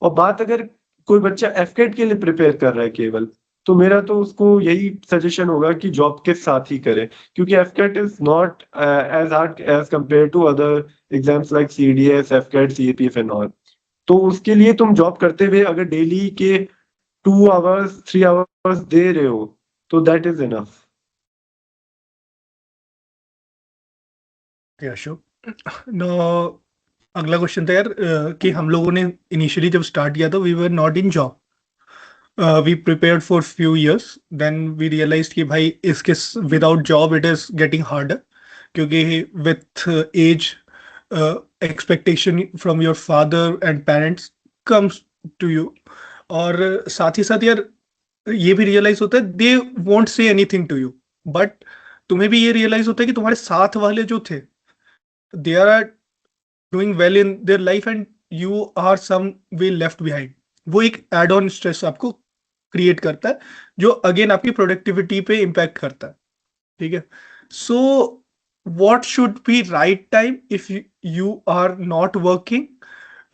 और बात अगर कोई बच्चा एफकेट के लिए प्रिपेयर कर रहा है केवल, तो मेरा तो उसको यही सजेशन होगा कि जॉब के साथ ही करे. क्योंकि FCAT is not as hard as compare to other exams like CDS, FCAT, CAPF and all. तो उसके लिए तुम जॉब करते हुए अगर डेली के 2 आवर्स 3 आवर्स दे रहे हो, तो that is enough. Yeah, sure. No, अगला क्वेश्चन था यार कि हम लोगों ने इनिशियली जब स्टार्ट किया था we were not in job. We prepared for few years, then we realize कि भाई इसके without job it is getting harder, क्योंकि with age expectation from your father and parents comes to you. और साथ ही साथ यार ये भी रियलाइज होता है they won't say anything to you, but तुम्हें भी ये रियलाइज होता है कि तुम्हारे साथ वाले जो थे they are doing well in their life and you are some way left behind. वो एक एड ऑन स्ट्रेस आपको क्रिएट करता है जो अगेन आपकी प्रोडक्टिविटी पे इम्पैक्ट करता है. ठीक है. So what should be right time if you are not working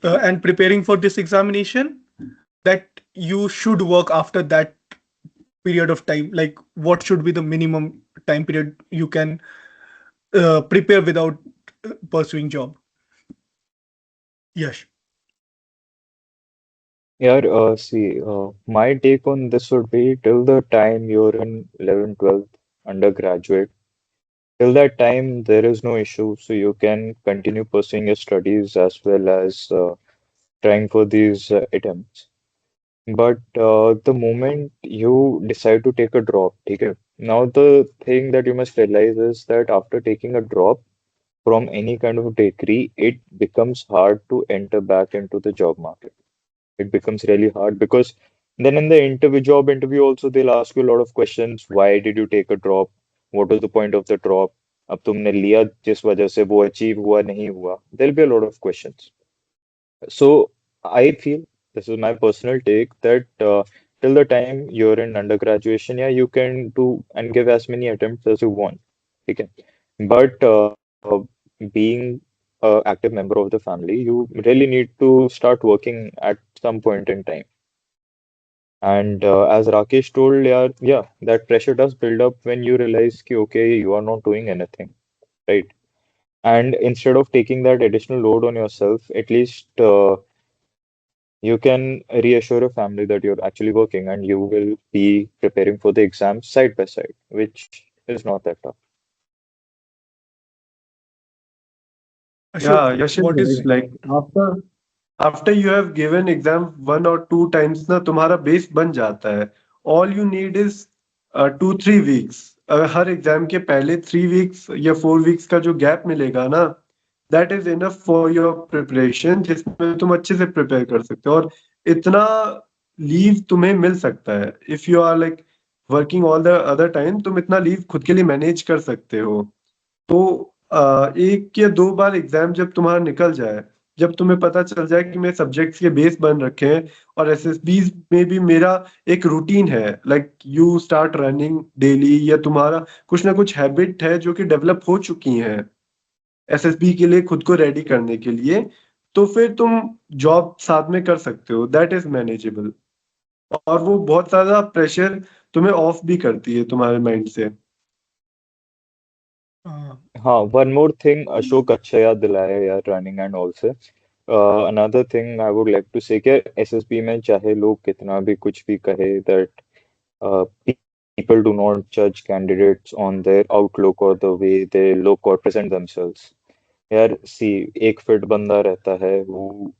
and preparing for this examination, that you should work after that period of time? Like, what should be the minimum time period you can prepare without pursuing job? Yes. Yeah, my take on this would be till the time you're in 11th, 12th undergraduate, till that time there is no issue, so you can continue pursuing your studies as well as trying for these attempts. But the moment you decide to take a drop, okay, now the thing that you must realize is that after taking a drop from any kind of degree, it becomes hard to enter back into the job market. It becomes really hard because then in the job interview also they'll ask you a lot of questions. Why did you take a drop? What was the point of the drop? अब तुमने लिया जिस वजह से वो अचीव हुआ नहीं हुआ. There'll be a lot of questions. So I feel this is my personal take that till the time you're in undergraduation, yeah, you can do and give as many attempts as you want. Okay. But being an active member of the family, you really need to start working at some point in time. And as Rakesh told, yeah, that pressure does build up when you realize, ki, okay, you are not doing anything, right? And instead of taking that additional load on yourself, at least you can reassure your family that you're actually working and you will be preparing for the exams side by side, which is not that tough. Yeah, Ashok, Yash is what right. is Like after you have given exam 1 or 2 times ना तुम्हारा बेस बन जाता है. All you need is 2-3 weeks. Her exam के पहले 3 weeks या 4 weeks का जो गैप मिलेगा ना, that is enough for your preparation, जिसमें तुम अच्छे से प्रिपेयर कर सकते हो. और इतना लीव तुम्हें मिल सकता है. If you are like working all the other time, तुम इतना लीव खुद के लिए मैनेज कर सकते हो. तो 1 या 2 बार एग्जाम जब तुम्हारा निकल जाए, जब तुम्हें पता चल जाए कि मेरे सब्जेक्ट्स के बेस बन रखे हैं और एसएसबी में भी मेरा एक रूटीन है, like you start running daily, या तुम्हारा कुछ ना कुछ हैबिट है जो कि डेवलप हो चुकी हैं एसएसबी के लिए खुद को रेडी करने के लिए, तो फिर तुम जॉब साथ में कर सकते हो. That is manageable. और वो बहुत ज्यादा प्रेशर तुम्हें ऑफ भी करती है तुम्हारे माइंड से. uh, हाँ, one more thing, अशोक अच्छा याद दिलाया यार रनिंग एंड ऑल से. Another thing I would like to say कि एसएसबी में चाहे लोग कितना भी कुछ भी कहे that people do not judge candidates on their outlook or the way they look or present themselves. यार सी एक फिट बंदा रहता है who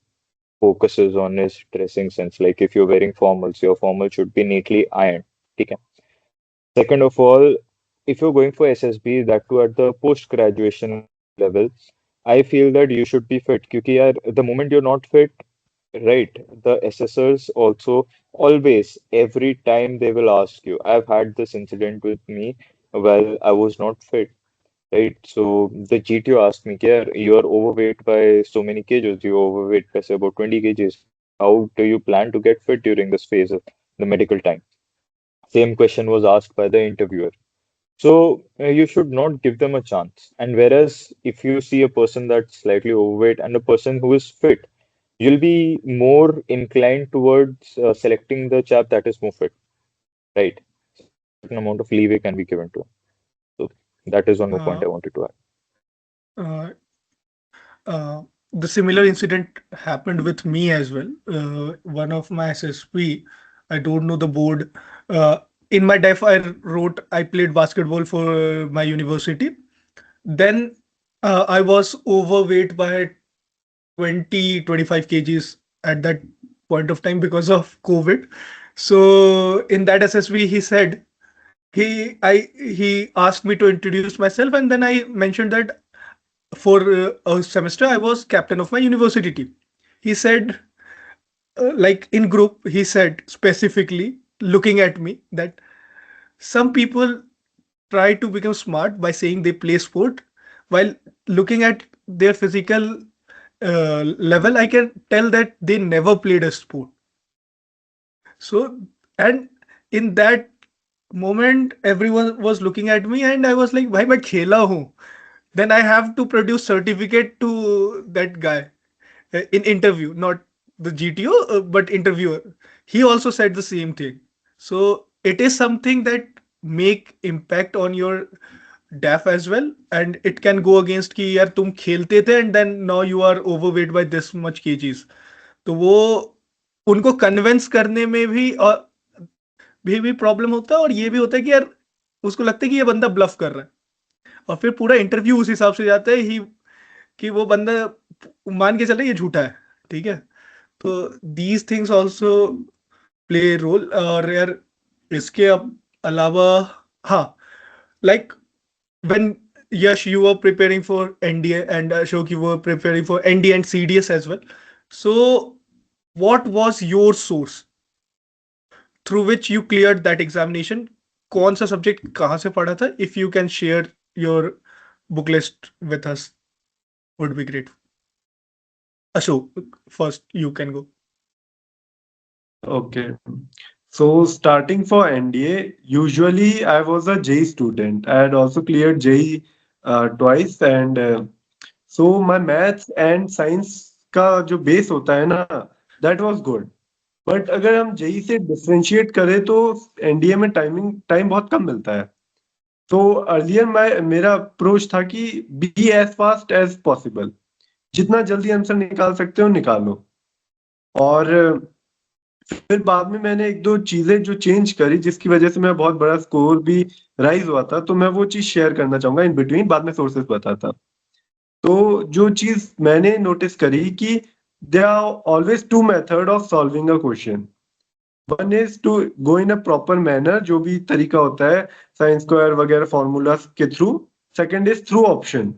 focuses on his dressing sense. Like if you're wearing formals, your formal should be neatly ironed. ठीक है. Second of all, if you're going for SSB, that too at the post-graduation level, I feel that you should be fit. क्योंकि यार, the moment you're not fit, right, the assessors also always, every time they will ask you. I've had this incident with me while I was not fit, right? So the GTO asked me, yeah, you are overweight by so many kgs, you're overweight by say about 20 kgs. How do you plan to get fit during this phase of the medical time? Same question was asked by the interviewer. So you should not give them a chance. And whereas if you see a person that's slightly overweight and a person who is fit, you'll be more inclined towards selecting the chap that is more fit, right? Certain amount of leeway can be given to him. So that is one more point uh, I wanted to add. uh, uh, the similar incident happened with me as well. One of my SSP, I don't know the board. In my def, I wrote I played basketball for my university. Then I was overweight by 20-25 kgs at that point of time because of COVID. So in that SSB, he said he asked me to introduce myself, and then I mentioned that for a semester I was captain of my university team. He said, like in group, he said specifically, looking at me, that some people try to become smart by saying they play sport, while looking at their physical level, I can tell that they never played a sport. So, and in that moment, everyone was looking at me, and I was like, "Bhai, मैं खेला हूँ." Then I have to produce certificate to that guy. in interview, not the GTO, but interviewer. He also said the same thing. So it is something that make impact on your DAF as well, and it can go against कि यार तुम खेलते थे and then now you are overweight by this much kgs. तो वो उनको कन्विंस करने में भी प्रॉब्लम होता है, और ये भी होता है कि यार उसको लगता है कि ये बंदा ब्लफ कर रहा है, और फिर पूरा इंटरव्यू उस हिसाब से जाता है ही कि वो बंदा मान के चले ये झूठा है, ठीक है। तो these things also play role. और यार इसके अलावा, हाँ, like when Yash, you were preparing for NDA, and Ashok, you were preparing for NDA and CDS as well. So, what was your source through which you cleared that examination? कौन सा सब्जेक्ट कहाँ से पढ़ा था? If you can share your book list with us, would be great. Ashok, first you can go. Okay. So starting for NDA, usually I was a JEE student. I had also cleared JEE twice, and so my maths and science का जो base होता है ना, that was good. But अगर हम JEE से differentiate करें तो NDA में टाइम बहुत कम मिलता है. तो अर्लियर मेरा अप्रोच था कि be as fast as possible, जितना जल्दी आंसर निकाल सकते हो निकालो. और फिर बाद में मैंने एक दो चीजें जो चेंज करी जिसकी वजह से मेरा बहुत बड़ा स्कोर भी राइज हुआ था, तो मैं वो चीज शेयर करना चाहूंगा इन बिटवीन, बाद में सोर्सेस बताता. तो जो चीज मैंने नोटिस करी कि there are always two method of solving a question. One is to go in a proper manner, जो भी तरीका होता है साइन स्क्वायर वगैरह फॉर्मूला के through. Second is through option.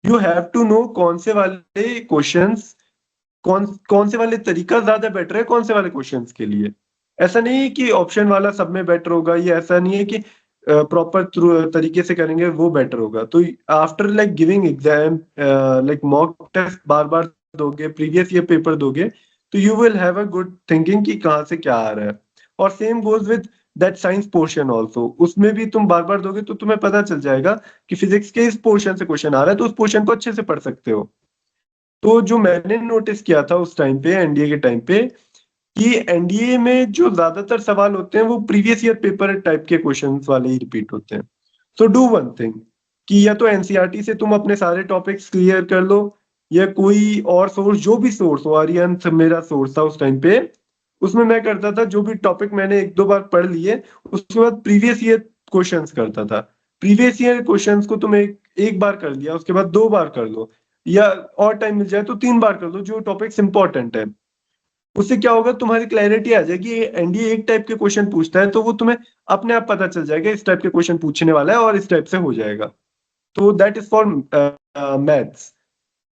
You have to know कौन से वाले क्वेश्चंस, कौन से वाले तरीका ज्यादा बेटर है कौन से वाले क्वेश्चंस के लिए. ऐसा नहीं है कि ऑप्शन वाला सब में बेटर होगा, ये ऐसा नहीं है कि प्रॉपर तरीके से करेंगे वो बेटर होगा. तो after like giving exam, like mock test बार बार दोगे, प्रीवियस ईयर पेपर दोगे, तो you will have a good thinking कि कहाँ से क्या आ रहा है. और same goes with that science portion also. उसमें भी तुम बार बार दोगे तो तुम्हें पता चल जाएगा कि फिजिक्स के इस पोर्शन से क्वेश्चन आ रहा है, तो उस पोर्शन को अच्छे से पढ़ सकते हो. तो जो मैंने नोटिस किया था उस टाइम पे, एनडीए के टाइम पे, कि एनडीए में जो ज्यादातर सवाल होते हैं वो प्रीवियस ईयर पेपर टाइप के क्वेश्चंस वाले ही रिपीट होते हैं. सो डू वन थिंग कि या तो एनसीईआरटी से तुम अपने सारे टॉपिक्स क्लियर कर लो, या कोई और सोर्स, जो भी सोर्स हो. आर्यन मेरा सोर्स था उस टाइम पे. उसमें मैं करता था जो भी टॉपिक मैंने एक दो बार पढ़ लिए, उसके बाद प्रीवियस ईयर क्वेश्चंस करता था. प्रीवियस ईयर क्वेश्चंस को तुम एक बार कर लिया, उसके बाद दो बार कर लो, या और टाइम मिल जाए तो तीन बार कर लो जो टॉपिक्स इंपॉर्टेंट है. उससे क्या होगा, तुम्हारी क्लैरिटी आ जाएगी. एनडीए एक टाइप के क्वेश्चन पूछता है तो वो तुम्हें अपने आप पता चल जाएगा इस टाइप के क्वेश्चन पूछने वाला है और इस टाइप से हो जाएगा. तो that is for maths.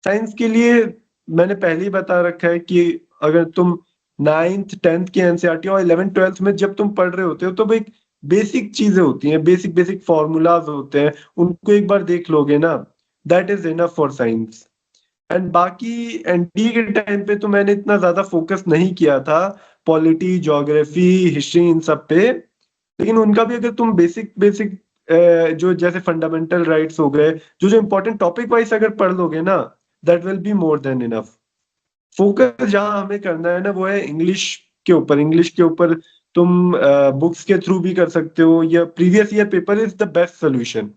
Science के लिए मैंने पहले ही बता रखा है कि अगर तुम 9th 10th की एनसीईआरटी और 11th 12th में जब तुम पढ़ रहे होते हो तो एक बेसिक चीजें होती हैं, बेसिक फॉर्मूलाज होते हैं, उनको एक बार देख लोगे ना, that is enough for science. And बाकी एनडीए के टाइम पे तो मैंने इतना ज्यादा फोकस नहीं किया था पॉलिटी, ज्योग्राफी, हिस्ट्री, इन सब पे. लेकिन उनका भी अगर तुम बेसिक जो जैसे फंडामेंटल राइट्स हो गए, जो इंपॉर्टेंट टॉपिक वाइज अगर पढ़ लोगे ना, that will be more than enough. Focus जहां हमें करना है ना वो है इंग्लिश के ऊपर. इंग्लिश के ऊपर तुम बुक्स के थ्रू भी कर सकते हो, या previous year paper is the best solution.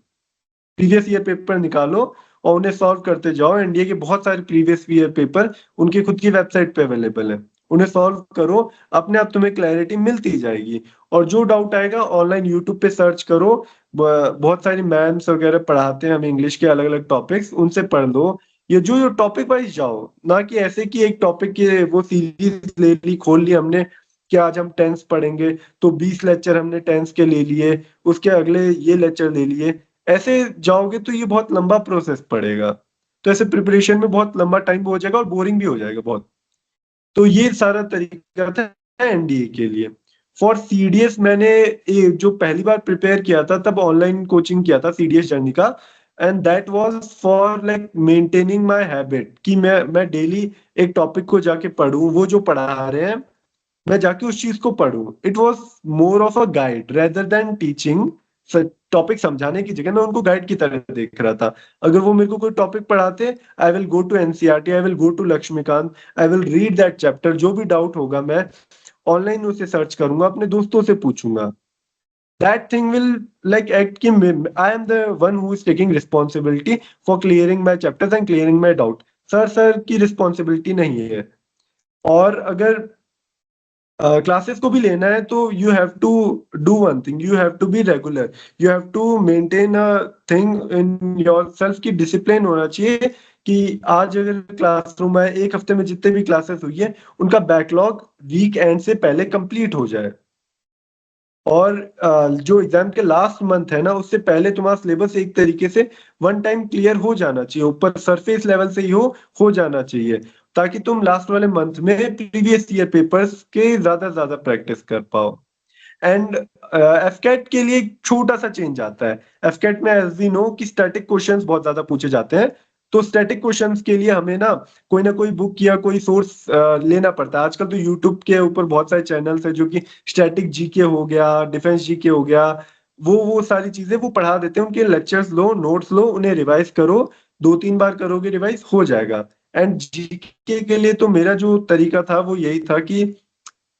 Previous year paper निकालो और उन्हें सॉल्व करते जाओ. एनडीए के बहुत सारे प्रीवियस ईयर पेपर उनकी खुद की वेबसाइट पे अवेलेबल है, उन्हें सॉल्व करो, अपने आप तुम्हें क्लैरिटी मिलती जाएगी. और जो डाउट आएगा ऑनलाइन यूट्यूब पे सर्च करो, बहुत सारी मैम्स वगैरह पढ़ाते हैं हमें इंग्लिश के अलग अलग टॉपिक्स, उनसे पढ़ लो. ये जो टॉपिक वाइज जाओ, ना कि ऐसे कि एक टॉपिक की वो सीरीज ले ली, खोल ली हमने कि आज हम टेंस पढ़ेंगे तो 20 लेक्चर हमने टेंस के ले लिए, उसके अगले ये लेक्चर ले लिए. ऐसे जाओगे तो ये बहुत लंबा प्रोसेस पड़ेगा. तो ऐसे प्रिपरेशन में बहुत लंबा टाइम हो जाएगा और बोरिंग भी हो जाएगा बहुत. तो ये सारा तरीका था एनडीए के लिए. फॉर सीडीएस मैंने जो पहली बार प्रिपेयर किया था तब ऑनलाइन कोचिंग किया था सीडीएस जर्नी का. And that was for like maintaining my habit कि मैं डेली एक टॉपिक को जाके पढूं, वो जो पढ़ा रहे हैं मैं जाके उस चीज को पढूं. It was more of a guide rather than teaching topic समझाने की जगह मैं उनको गाइड की तरह देख रहा था। अगर वो मेरे को कोई टॉपिक पढ़ाते, I will go to NCERT, I will go to Laxmikanth, I will read that chapter. जो भी डाउट होगा मैं ऑनलाइन उसे सर्च करूंगा, अपने दोस्तों से पूछूंगा। That thing will like act कि I am the one who is taking responsibility for clearing my chapters and clearing my doubt. Sir की रिस्पॉन्सिबिलिटी नहीं है। और अगर क्लासेस को भी लेना है तो you have to do one thing, you have to be regular, you have to maintain a thing in your self की डिसिप्लिन होना चाहिए कि आज अगर क्लासरूम है, एक हफ्ते में जितने भी क्लासेस हुई है उनका बैकलॉग वीक एंड से पहले कंप्लीट हो जाए। और जो एग्जाम के लास्ट मंथ है ना, उससे पहले तुम्हारा सिलेबस एक तरीके से वन टाइम क्लियर हो जाना चाहिए, ऊपर सरफेस लेवल से ही हो जाना चाहिए, ताकि तुम लास्ट वाले मंथ में प्रीवियस ईयर पेपर्स के ज्यादा प्रैक्टिस कर पाओ। एंड एफकेट के लिए एक छोटा सा चेंज आता है। एफकेट में एज वी नो कि स्टैटिक क्वेश्चंस बहुत ज्यादा पूछे जाते हैं, तो स्टैटिक क्वेश्चंस के लिए हमें ना कोई बुक या कोई सोर्स लेना पड़ता है। आजकल तो यूट्यूब के ऊपर बहुत सारे चैनल्स है जो कि स्टैटिक जीके हो गया, डिफेंस जीके हो गया, वो सारी चीजें वो पढ़ा देते हैं। उनके लेक्चर्स लो, नोट्स लो, उन्हें रिवाइज करो, 2-3 बार करोगे रिवाइज हो जाएगा। एंड जीके के लिए तो मेरा जो तरीका था वो यही था कि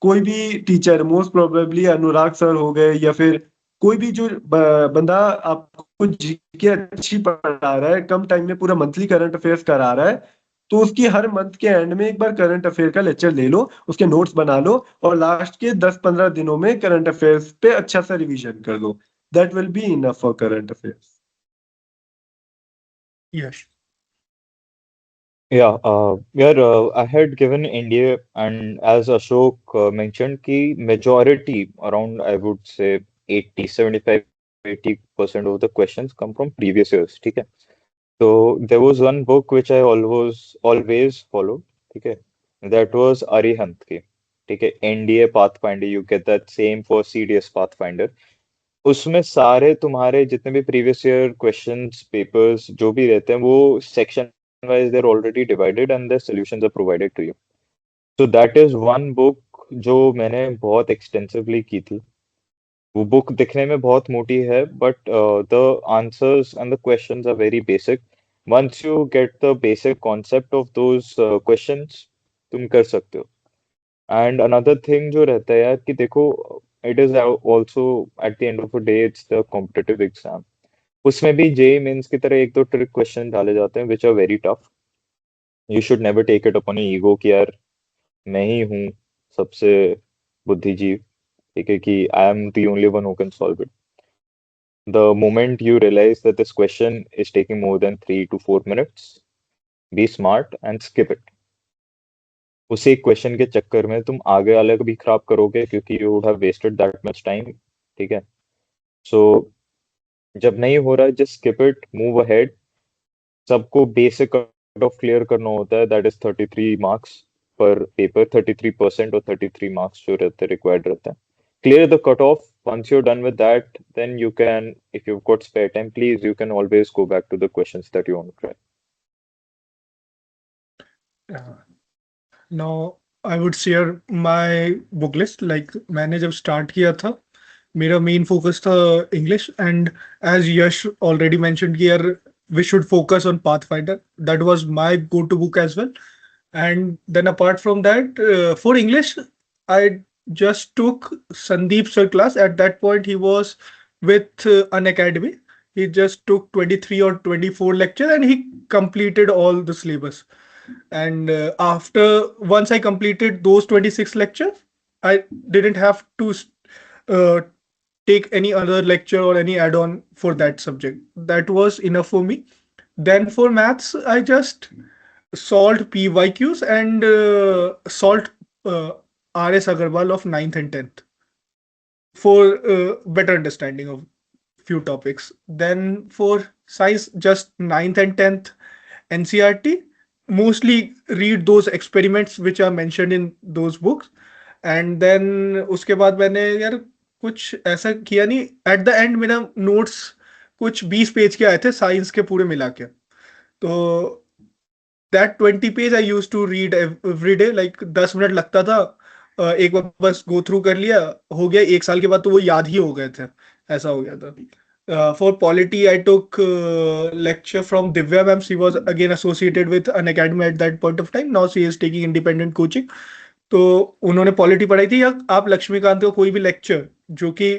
कोई भी टीचर, मोस्ट प्रोबेबली अनुराग सर हो गए या फिर कोई भी जो बंदा आपको जीके अच्छी पढ़ा रहा है, कम टाइम में पूरा मंथली करंट अफेयर्स करा रहा है, तो उसकी हर मंथ के एंड में एक बार करंट अफेयर का लेक्चर ले लो, उसके नोट्स बना लो और लास्ट के 10-15 दिनों में करंट अफेयर्स पे अच्छा सा रिवीजन कर लो। That will be enough for current affairs. Yes. Yeah, I had given India, and as Ashok mentioned, ki majority, around I would say 80, 75, 80% of the questions come from previous years. ठीक है? So there was one book which I always followed. ठीक है? That was Arihant की. ठीक है? NDA Pathfinder, you get that same for CDS Pathfinder. उसमें सारे तुम्हारे जितने भी प्रीवियस ईयर क्वेश्चंस पेपर्स जो भी रहते हैं वो section wise there already divided and the solutions are provided to you. So that is one book जो मैंने बहुत एक्सटेंसिवली की थी। वो बुक दिखने में बहुत मोटी है but the answers and the questions are very basic. Once you get the basic concept of those questions तुम कर सकते हो। एंड अनदर थिंग जो रहता है यार कि देखो it is also at the end of the day it's the competitive exam। उसमें भी जेई मेंस की तरह एक दो ट्रिक क्वेश्चन डाले जाते हैं which are very tough। you should never take it upon your ego कि यार मैं ही हूँ सबसे बुद्धिजीव, ठीक है, कि I am the only one who can solve it। the moment you realize that this question is taking more than 3 to 4 minutes, be smart and skip it। उसी एक क्वेश्चन के चक्कर में तुम आगे वाले को भी खराब करोगे क्योंकि you would have wasted that much time. ठीक है, सो जब नहीं हो रहा है just skip it, move ahead. सबको बेसिक कट ऑफ क्लियर करना होता है, दैट इज 33 मार्क्स पर पेपर, 33% और 33 मार्क्स जो रहते हैं रिक्वायर्ड रहते हैं। Clear the cut off, once you're done with that then you can, if you've got spare time, please you can always go back to the questions that you want to try। Now I would share my book list। Like मैंने जब start किया था मेरा main focus था English, and as Yash already mentioned कि यार we should focus on Pathfinder, that was my go-to book as well। And then apart from that, for English I just took Sandeep sir class। At that point he was with an academy, he just took 23 or 24 lectures and he completed all the syllabus। And after once I completed those 26 lectures, I didn't have to uh, take any other lecture or any add-on for that subject. That was enough for me। Then for maths I just solved PYQs and solved RS Agarwal of 9th and 10th for better understanding of few topics। Then for science, just 9th and 10th NCRT, mostly read those experiments which are mentioned in those books। And then उसके बाद मैंने यार कुछ ऐसा किया नहीं, एट द एंड मेरा नोट्स कुछ 20 पेज के आए थे साइंस के पूरे मिला के। तो that 20 page I use to read every day, like 10 minute लगता था, एक बार बस गो थ्रू कर लिया, हो गया। 1 साल के बाद तो वो याद ही हो गए थे, ऐसा हो गया था। For polity, I took lecture from Divya ma'am. She was again associated with an academy at that point of time. Now she is taking independent coaching. तो उन्होंने पॉलिटी पढ़ाई थी, या आप लक्ष्मीकांत का कोई भी लेक्चर जो कि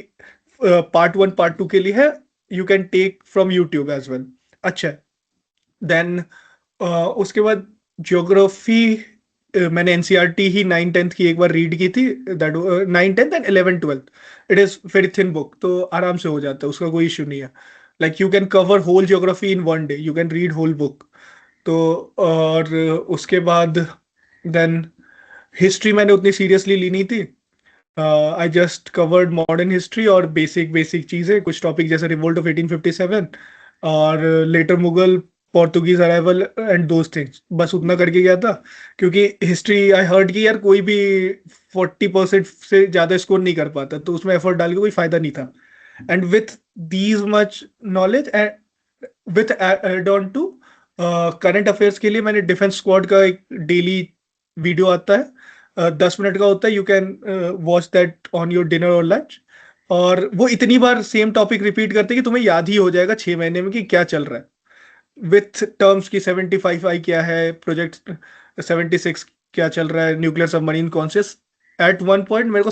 पार्ट 1 पार्ट 2 के लिए है, you can take from YouTube as well. अच्छा, देन उसके बाद ज्योग्राफी मैंने एनसीईआरटी ही 9th-10th की एक बार रीड की थी. That 9th-10th and 11th-12th. It is very thin book, तो आराम से हो जाता है, उसका कोई इशू नहीं है. Like you can cover whole geography in one day, you can read whole book. तो और उसके बाद देन हिस्ट्री मैंने उतनी सीरियसली ली नहीं थी. I just covered modern history और बेसिक बेसिक चीज़ें, कुछ टॉपिक जैसे रिवोल्ट ऑफ 1857 और later Mughal, Portuguese arrival and those things, बस उतना करके गया था. क्योंकि हिस्ट्री आई हर्ड कि यार कोई भी 40% से ज़्यादा स्कोर नहीं कर पाता, तो उसमें एफर्ट डाल के कोई फायदा नहीं था. And with these much knowledge and with add on to current affairs के लिए मैंने डिफेंस स्क्वाड का एक डेली वीडियो आता है, 10 मिनट का होता है. You can watch that on your dinner और लंच. और वो इतनी बार सेम टॉपिक रिपीट करते कि तुम्हें याद ही हो जाएगा 6 महीने में कि क्या चल रहा है. विथ टर्म्स की 75I क्या है, प्रोजेक्ट 76 क्या चल रहा है, nuclear submarine conscious. At one point मेरे को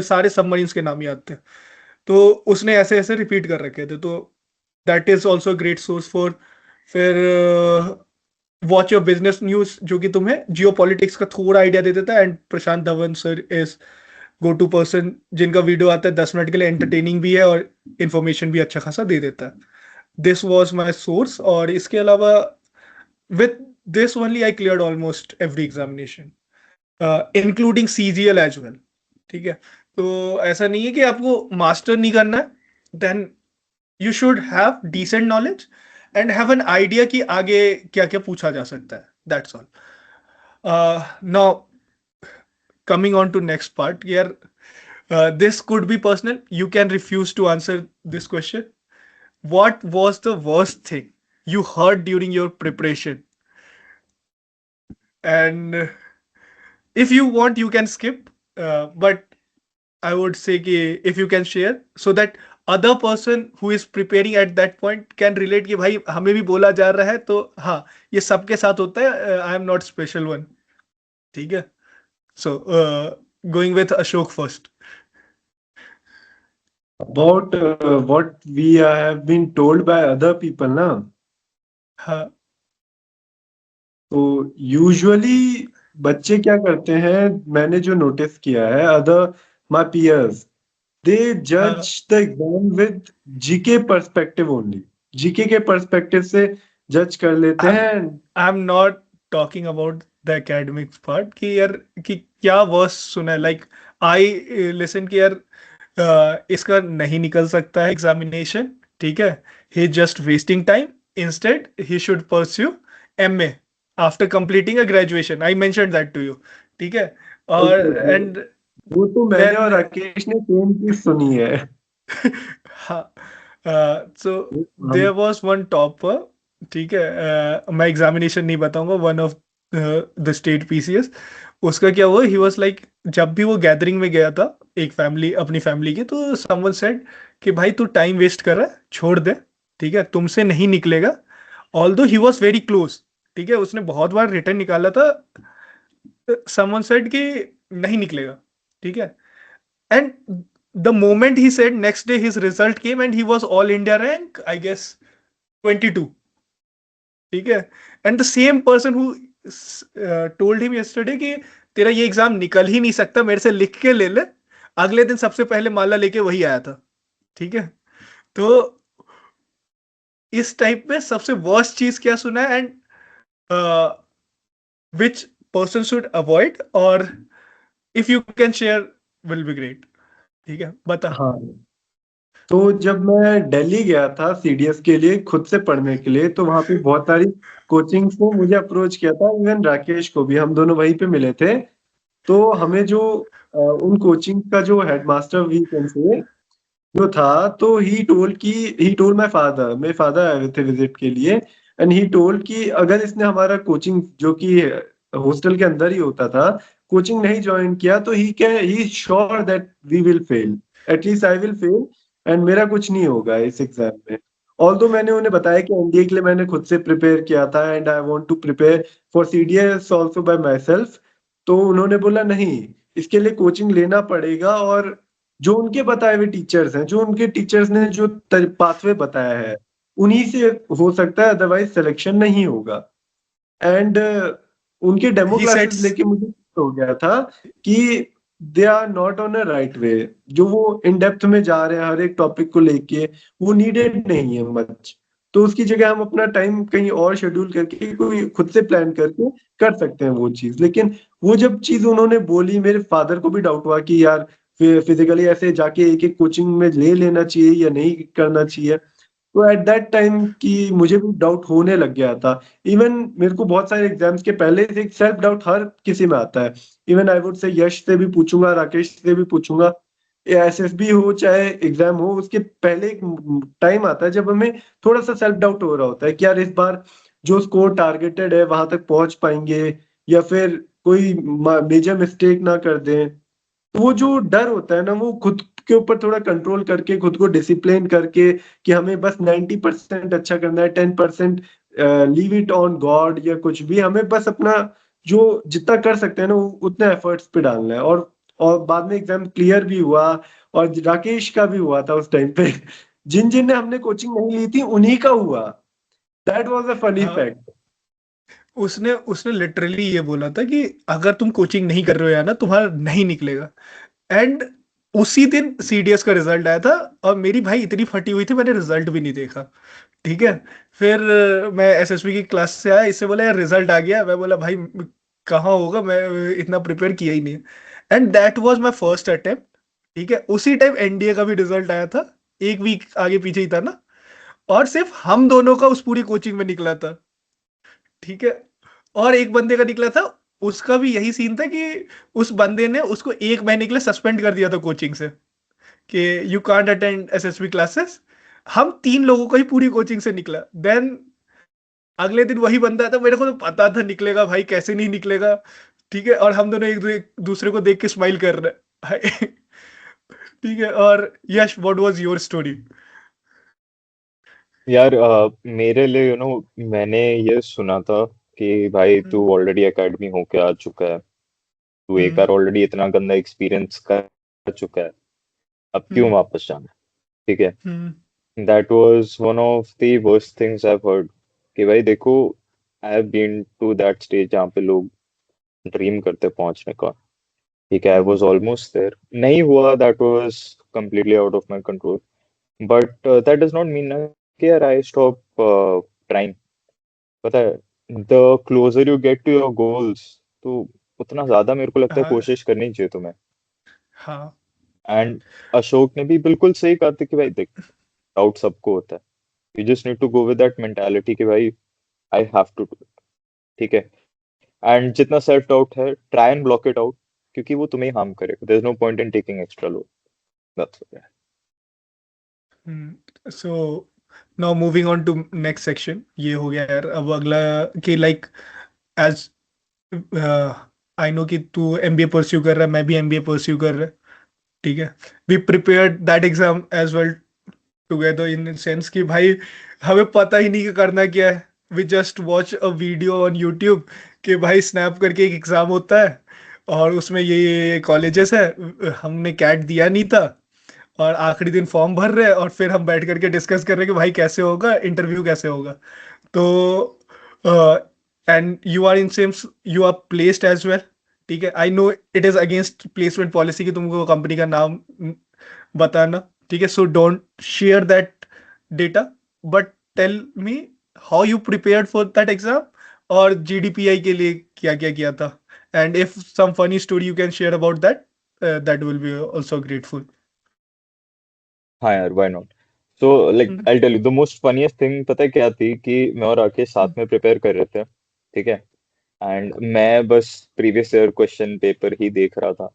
सारे सबमरीन्स के नाम याद थे. तो उसने ऐसे ऐसे रिपीट कर रखे थे. तो that is also great source for. फिर वॉच योर बिजनेस न्यूज, जो कि तुम्हें जियो पॉलिटिक्स का थोड़ा आइडिया दे देता है. And Prashant Dhawan sir is go to person, जिनका वीडियो आता है 10 मिनट के लिए, एंटरटेनिंग भी है और इन्फॉर्मेशन भी अच्छा खासा दे देता है. This was my source. और इसके अलावा with this only I cleared almost every examination, including CGL as well. ठीक है, तो ऐसा नहीं है कि आपको मास्टर नहीं करना है. Then you should have decent knowledge and have an idea कि आगे क्या क्या पूछा जा सकता है. That's all. Now coming on to next part. यार this could be personal, you can refuse to answer this question. What was the worst thing you heard during your preparation? And if you want you can skip, but I would say ki if you can share, so that other person who is preparing at that point can relate कि भाई हमें भी बोला जा रहा है, तो हाँ ये सबके साथ होता है. I am not special one. ठीक है. So going with Ashok first. About what we have been told by other people ना, हाँ तो यूजुअली बच्चे क्या करते हैं, मैंने जो नोटिस किया है, अदर माय पियर्स, दे जज the exam with GK perspective only. GK के पर्सपेक्टिव से जज कर लेते हैं. I am not talking about the academics part कि यार कि क्या वर्स सुना है. लाइक आई लिसन कि यार इसका नहीं निकल सकता है एग्जामिनेशन. ठीक है, he just wasting time. Instead he should pursue MA after completing a graduation. I mentioned that to you. ठीक है. और एंड वो तो मैंने और राकेश ने सेम चीज सुनी है. हाँ, so there was one topper. ठीक है, मैं एग्जामिनेशन नहीं बताऊंगा, one of the state PCS. उसका क्या हुआ, ही वाज लाइक, जब भी वो गैदरिंग में गया था एक फैमिली, अपनी फैमिली की, तो समवन सेड कि भाई तू टाइम वेस्ट कर रहा है, छोड़ दे. ठीक है, तुमसे नहीं निकलेगा. Although he was very close. ठीक है, उसने बहुत बार रिटर्न निकाला था. समवन सेड कि नहीं निकलेगा. ठीक है. And the moment he said, next day his result came and he was all India rank, I guess 22. ठीक है. And the same person who told him yesterday कि तेरा ये एग्जाम निकल ही नहीं सकता, मेरे से लिख के ले ले, अगले दिन सबसे पहले माला लेके वही आया था. ठीक है. तो इस टाइप में सबसे वर्स्ट चीज क्या सुना है, and which person should avoid, और if you can share will be great. ठीक है, बता. हाँ, तो जब मैं दिल्ली गया था CDS के लिए खुद से पढ़ने के लिए, तो वहां पे बहुत सारी कोचिंग्स ने मुझे अप्रोच किया था. इवन राकेश को भी, हम दोनों वहीं पे मिले थे. तो हमें जो उन कोचिंग का जो हेडमास्टर वी कैन से जो था, तो ही टोल्ड माय फादर, मेरे फादर आए हुए थे विजिट के लिए, एंड ही टोल्ड कि अगर इसने हमारा कोचिंग जो कि हॉस्टल के अंदर ही होता था, कोचिंग नहीं ज्वाइन किया, तो he sure that we will fail, at least I will fail, and मेरा कुछ नहीं होगा इस एग्जाम में। ऑल्दो मैंने उन्हें बताया कि एनडीए के लिए मैंने खुद से प्रिपेयर किया था and I want to prepare for CDS also by myself. तो उन्होंने बोला नहीं, इसके लिए कोचिंग लेना पड़ेगा, और जो उनके बताए हुए टीचर्स हैं, जो उनके टीचर्स ने जो पाथवे बताया है, उन्हीं से हो सकता है, अदरवाइज सिलेक्शन नहीं होगा। एंड उनके डेमो ही क्लासेस सेट्स लेके मुझे हो गया था कि they are not on a right way. जो वो इन डेप्थ में जा रहे हैं हर एक टॉपिक को लेके, वो नीडेड नहीं है मच। तो उसकी जगह हम अपना टाइम कहीं और शेड्यूल करके कोई खुद से प्लान करके कर सकते हैं वो चीज। लेकिन वो जब चीज उन्होंने बोली, मेरे फादर को भी डाउट हुआ कि यार फिजिकली ऐसे जाके एक एक कोचिंग में ले लेना चाहिए या नहीं करना चाहिए। तो एट दैट टाइम कि मुझे भी डाउट होने लग गया था। इवन मेरे को बहुत सारे एग्जाम्स के पहले से एक सेल्फ डाउट हर किसी में आता है। इवन आई वुड से यश से भी पूछूंगा, राकेश से भी पूछूंगा, एसएसबी हो चाहे एग्जाम हो, उसके पहले एक टाइम आता है जब हमें थोड़ा सा सेल्फ डाउट हो रहा होता है कि यार इस बार जो स्कोर टारगेटेड है वहां तक पहुंच पाएंगे, या फिर कोई मेजर मिस्टेक ना कर दें। तो वो जो डर होता है ना, वो खुद के ऊपर थोड़ा कंट्रोल करके, खुद को डिसिप्लिन करके कि हमें बस 90% अच्छा करना है, 10% लीव इट ऑन गॉड या कुछ भी, हमें बस अपना जो जितना कर सकते हैं ना उतने एफर्ट्स पे डालना है। और बाद में एग्जाम क्लियर भी हुआ, और राकेश का भी हुआ था उस टाइम पे। जिन जिन ने हमने कोचिंग नहीं ली थी उन्हीं का हुआ। दैट वाज अ फनी हाँ, फैक्ट। उसने उसने लिटरली ये बोला था कि अगर तुम कोचिंग नहीं कर रहे हो या ना, तुम्हारा नहीं निकलेगा। एंड उसी दिन सीडीएस का रिजल्ट आया था, और मेरी भाई इतनी फटी हुई थी, मैंने रिजल्ट भी नहीं देखा। ठीक है। फिर मैं एसएसबी की क्लास से आया, इससे बोला यार रिजल्ट आ गया। मैं बोला भाई कहाँ होगा, मैं इतना प्रिपेयर किया ही नहीं है। And that was my first attempt. ठीक है, उसी टाइम एनडीए का भी रिजल्ट आया था, एक वीक आगे पीछे ही था ना। और सिर्फ हम दोनों का उस पूरी कोचिंग में निकला था। ठीक है। और एक बंदे का निकला था, उसका भी यही सीन था कि उस बंदे ने उसको एक महीने के लिए सस्पेंड कर दिया था कोचिंग से, कि you can't attend SSB classes. हम तीन लोगों का ही पूरी कोचिंग से निकला। देन अगले दिन वही बंदा था, मेरे को तो पता था निकलेगा भाई, कैसे नहीं निकलेगा। ठीक है, और हम दोनों एक दूसरे को देख के स्माइल कर रहे हैं। ठीक है। और यश, व्हाट वाज योर स्टोरी? यार मेरे लिए मैंने ये सुना था कि भाई तू हम्म। ऑलरेडी एकेडमी होके आ चुका है, तू एक हम्म। बार ऑलरेडी इतना गंदा एक्सपीरियंस कर चुका है, अब क्यों हम्म। वापस जाना। ठीक है। Hmm. That was one of the worst things I heard. कि भाई देखो, I have been to that stage जहाँ पे लोग ड्रीम करते पहुंचने का। ठीक है, I hmm. Was almost there, नहीं हुआ, that was completely out of my control. But that does not mean ना कि यार I stop trying. पता है, the closer you get to your goals, तो उतना ज्यादा मेरे को लगता है हाँ। कोशिश करनी चाहिए तुम्हें। हाँ। एंड अशोक ने भी बिल्कुल सही कहा था कि भाई देख, डाउट सबको होता है, you just need to go with that mentality कि भाई आई हैव टू डू। ठीक है। एंड जितना सेल्फ डाउट है, try and block it out, क्योंकि वो तुम्हें हार्म करेगा। There is no point in taking extra load. That's it. So now moving on to next section. ये हो गया यार, अब अगला कि लाइक एज आई नो कि तू एमबीए परस्यू कर रहा है, मैं भी एमबीए परस्यू कर रहा है। ठीक है। We prepared that exam as well together, in sense कि भाई हमें पता ही नहीं कि करना क्या है। We just watch a video on YouTube कि भाई स्नैप करके एक एग्जाम होता है, और उसमें ये कॉलेजेस है। हमने कैट दिया नहीं था, और आखिरी दिन फॉर्म भर रहे हैं, और फिर हम बैठ करके डिस्कस कर रहे हैं कि भाई कैसे होगा इंटरव्यू, कैसे होगा। तो and you are in same, you are placed as well. ठीक है, I know it is against placement policy कि तुमको कंपनी का नाम बताना। ठीक है, so don't share that data, but tell me how you prepared for that exam, और जीडीपीआई के लिए क्या क्या किया था। And if some funny story you can share about that, that will be also grateful. हाँ यार, why not. So like I tell you the most funniest thing, पता है क्या थी? कि मैं और राकेश साथ में प्रिपेयर कर रहे थे। ठीक है। एंड मैं बस प्रीवियस ईयर क्वेश्चन पेपर ही देख रहा था।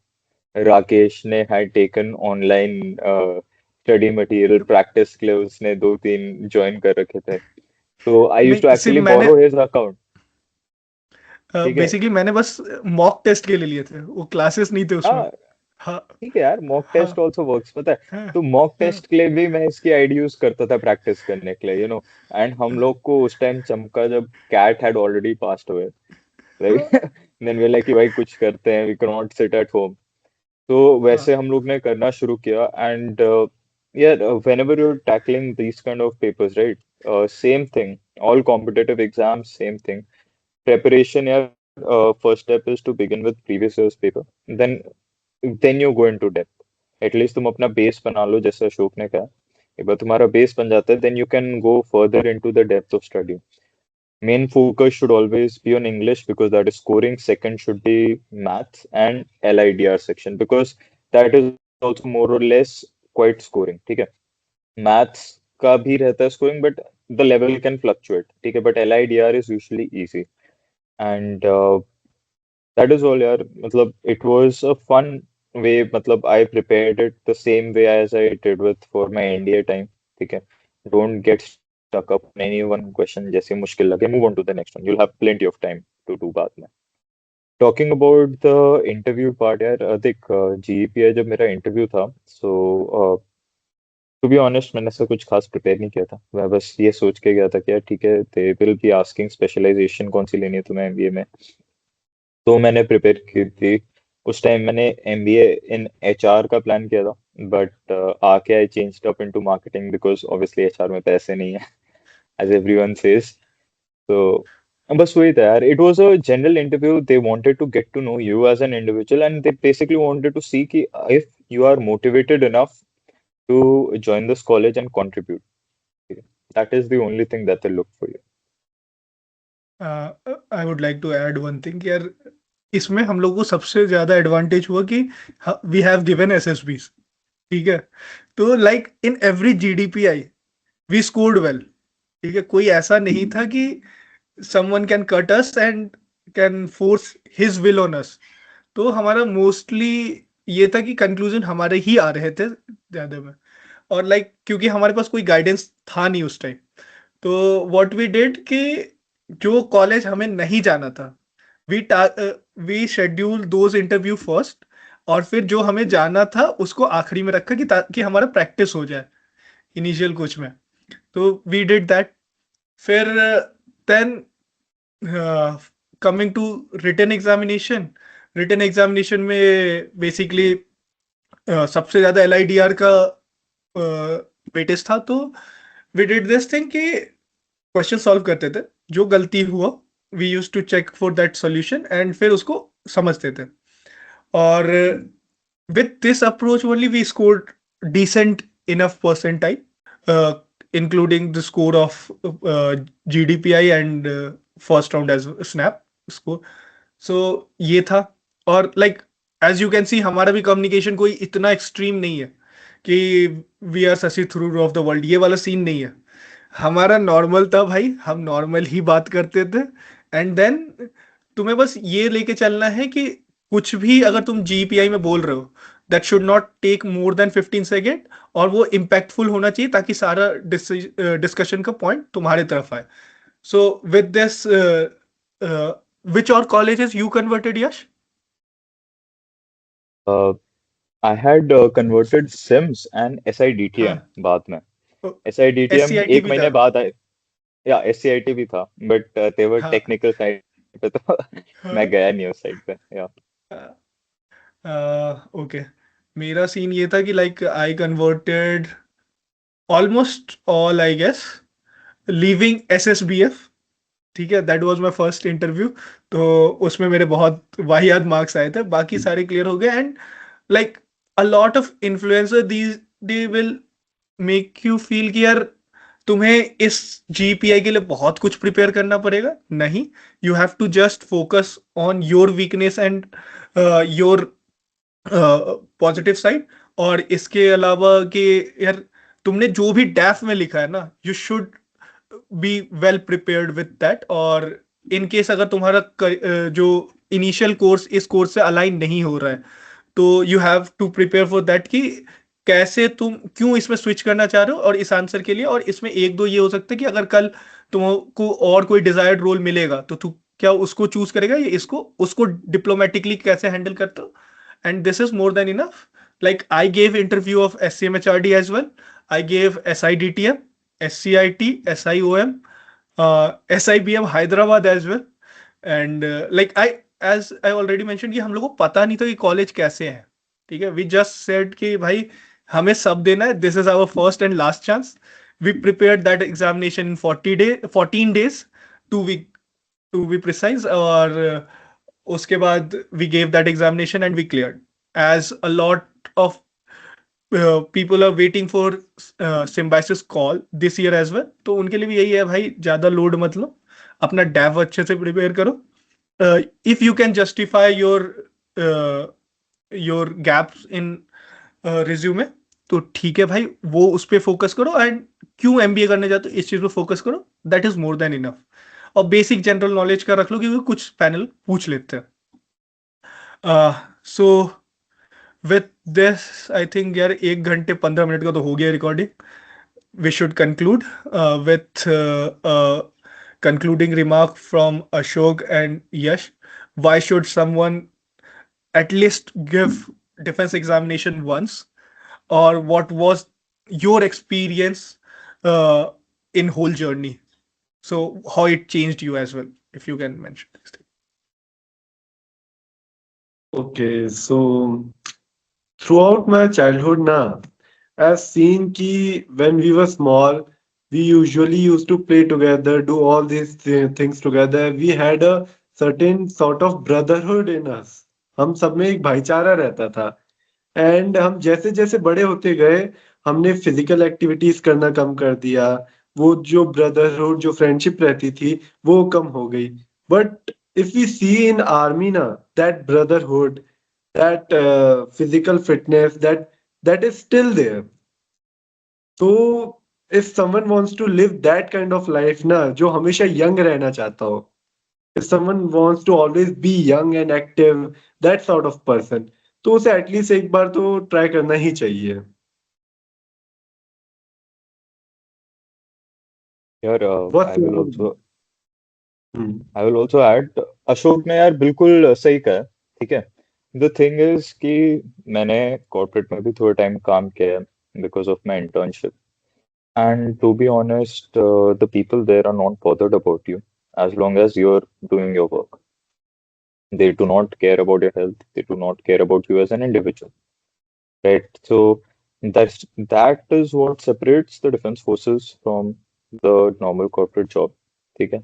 राकेश ने had taken online study material practice के लिए, उसने 2-3 ज्वाइन कर रखे थे। तो आई यूज टू नहीं, सिर्फ एक्चुअली मैंने बोरो हिज अकाउंट। ठीक है। बेसिकली मैंने बस मॉक टेस्ट के लिए लिए थे, वो क्लासेस नहीं थे उसमें। हाँ, हाँ ठीक है यार, मॉक हाँ टेस्ट ऑल्सो वर्क्स, पता है। हाँ तो मॉक हाँ टेस्ट के लिए भी मैं इसकी आईडी यूज करता था प्रैक्टिस करने के लिए, एंड हम लोग को उस टाइम चमका जब CAT had already passed away, हाँ राइट। देन वी लाइक कि भाई कुछ करते हैं, we can not sit at home. तो हाँ वैसे हम लोग ने करना शुरू किया, एंड यार whenever you're tackling these kind of papers, right, same thing, all competitive exams, same thing, preparation, यार, first step is to begin with previous year's paper, then you go into depth। At least तुम अपना बेस बना लो, जैसे अशोक ने कहा। एक बार तुम्हारा बेस बन जाता है, then you can go further into the depth of study. Main focus should always be on English because that is scoring. Second should be maths and LIDR section because that is also more or less quite scoring. ठीक है, मैथ्स का भी रहता है scoring, but the level can fluctuate, ठीक है, but LIDR is usually easy. And that is all यार, मतलब it was a fun way, मतलब I prepared it the same way as I did with for my NDA time. ठीक है, don't get stuck up on any one question, जैसे मुश्किल लगे, move on to the next one, you'll have plenty of time to do बाद में। Talking about the interview part, यार देख, जीपीआई जब मेरा इंटरव्यू था, सो टू बी ऑनेस्ट मैंने ऐसा कुछ खास प्रिपेयर नहीं किया था। मैं बस ये सोच के गया था कि यार ठीक है, they will be asking specialization कौन सी लेनी है तुम्हें एमबीए में, तो मैंने प्रिपेयर की थी। उस टाइम मैंने एमबीए इन एचआर का प्लान किया था, बट आके आई changed up into marketing because obviously HR में पैसे नहीं है, एज एवरीवन सेज। तो बस वही था यार, it was a general interview, they wanted to get to know you as an individual, and they basically wanted to see कि if you are motivated enough to join this college and contribute। That is the only thing that they look for you। I would like to add one thing यार, इसमें हम लोग को सबसे ज्यादा एडवांटेज हुआ कि वी हैव गिवन एसएसबीज। ठीक है, तो like in every GDPI we scored well. ठीक है, कोई ऐसा नहीं था कि someone can cut us and can force his will on us। तो हमारा मोस्टली ये था कि कंक्लूजन हमारे ही आ रहे थे ज्यादा में। और लाइक क्योंकि हमारे पास कोई गाइडेंस था नहीं उस टाइम, तो व्हाट वी डिड कि जो कॉलेज हमें नहीं जाना था, we we schedule those interview first, और फिर जो हमें जाना था उसको आखिरी में रखा कि ताकि हमारा प्रैक्टिस हो जाए इनिशियल कुछ में। तो वी डिड दैट। फिर then coming to written examination, written examination में बेसिकली सबसे ज्यादा एलआईडीआर का वेटेज था। तो वी डिड दिस थिंग कि क्वेश्चन सॉल्व करते थे, जो गलती हुआ we use to check for that solution and फिर उसको समझते थे। और with this approach only we scored decent enough percentile, including the score of GDPI and first round as snap score। So ये था। और like as you can see हमारा भी communication कोई इतना extreme नहीं है कि we are Shashi Tharoor of the world, ये वाला सीन नहीं है। हमारा नॉर्मल था भाई, हम नॉर्मल ही बात करते थे। एंड देन तुम्हें बस ये लेके चलना है कि कुछ भी अगर तुम जीपीआई में बोल रहे हो, that should not take more than 15 second, और वो इम्पैक्टफुल होना चाहिए ताकि सारा डिस्कशन का पॉइंट तुम्हारे तरफ आए। सो विद दिस, विच और colleges you converted Yash? I had converted SIMS and हाँ, SIDTM बाद में। S SIDTM C I T एक भी था। महीने बाद आए, या SCIT भी था, बट they were हाँ टेक्निकल साइड पे, तो मैं हाँ। गया नहीं उस साइड पे, या। ओके, मेरा सीन ये था कि like I converted almost all I guess, leaving SSBF। ठीक है, that was my first interview. तो उसमें मेरे बहुत वाहियात मार्क्स आए थे, बाकी सारे क्लियर हो गए। And like a lot of influencer these they will make you feel कि यार तुम्हें इस जीपीआई के लिए बहुत कुछ प्रिपेयर करना पड़ेगा। नहीं, you have to just focus on your weakness and your positive side. और इसके अलावा कि यार तुमने जो भी डैफ में लिखा है ना, you should be well prepared with that. और इन केस अगर तुम्हारा जो इनिशियल कोर्स इस कोर्स से अलाइन नहीं हो रहा है, तो you have to prepare for that कि कैसे तुम क्यों इसमें स्विच करना चाह रहे हो और इस आंसर के लिए। और इसमें एक दो ये हो सकता है कि अगर कल तुमको और कोई डिजायर्ड रोल मिलेगा तो तू क्या उसको चूज करेगा या इसको, उसको डिप्लोमेटिकली कैसे हैंडल करते हो। and this is more than enough. Like I gave interview of SCMHRD as well. I gave SIDTM, SCIT, SIOM, SIBM Hyderabad as well. And like as I already mentioned कि हम लोग को पता नहीं था कि कॉलेज कैसे है. ठीक है, we just said कि भाई हमें सब देना है, this is our first and last chance. We prepared that examination in 14 days, 2 week to be precise. और उसके बाद we gave that examination and we cleared. As a lot of people are waiting for Symbiosis call this year as well, तो उनके लिए भी यही है भाई, ज्यादा लोड मत लो, अपना डैव अच्छे से प्रिपेयर करो. If you can justify your gaps in resume, तो ठीक है भाई, वो उस पर फोकस करो. एंड क्यों MBA करने जाते हो, इस चीज पे फोकस करो, that is more than enough. और बेसिक जनरल नॉलेज का रख लो, क्योंकि कुछ पैनल पूछ लेते हैं. So with this I think यार 1 घंटे 15 मिनट का तो हो गया recording. We should conclude with concluding remark from Ashok and Yash. Why should someone at least give defense examination once? Or what was your experience in whole journey? So how it changed you as well, if you can mention this thing. Okay, so throughout my childhood I've seen ki when we were small, we usually used to play together, do all these things together. We had a certain sort of brotherhood in us. हम सब में एक भाईचारा रहता था. एंड हम जैसे जैसे बड़े होते गए, हमने फिजिकल एक्टिविटीज करना कम कर दिया. वो जो ब्रदरहुड, जो फ्रेंडशिप रहती थी, वो कम हो गई. But if we see in army that brotherhood, that physical fitness, that is still there. So if someone wants to live that kind of life जो हमेशा young रहना चाहता हो, if someone wants to always be young and active, that sort of person, तो उसे एटलीस्ट एक बार तो ट्राई करना ही चाहिए. यार What's I your will also Hmm. I will also add, Ashok ने यार बिल्कुल सही कहा. ठीक है, द थिंग इज कि मैंने कॉर्पोरेट में भी थोड़ा टाइम काम किया है because of my internship. And to be honest, the people there are not bothered about you as long as you're doing your work. They do not care about your health. They do not care about you as an individual, right? So that is what separates the defense forces from the normal corporate job. Okay?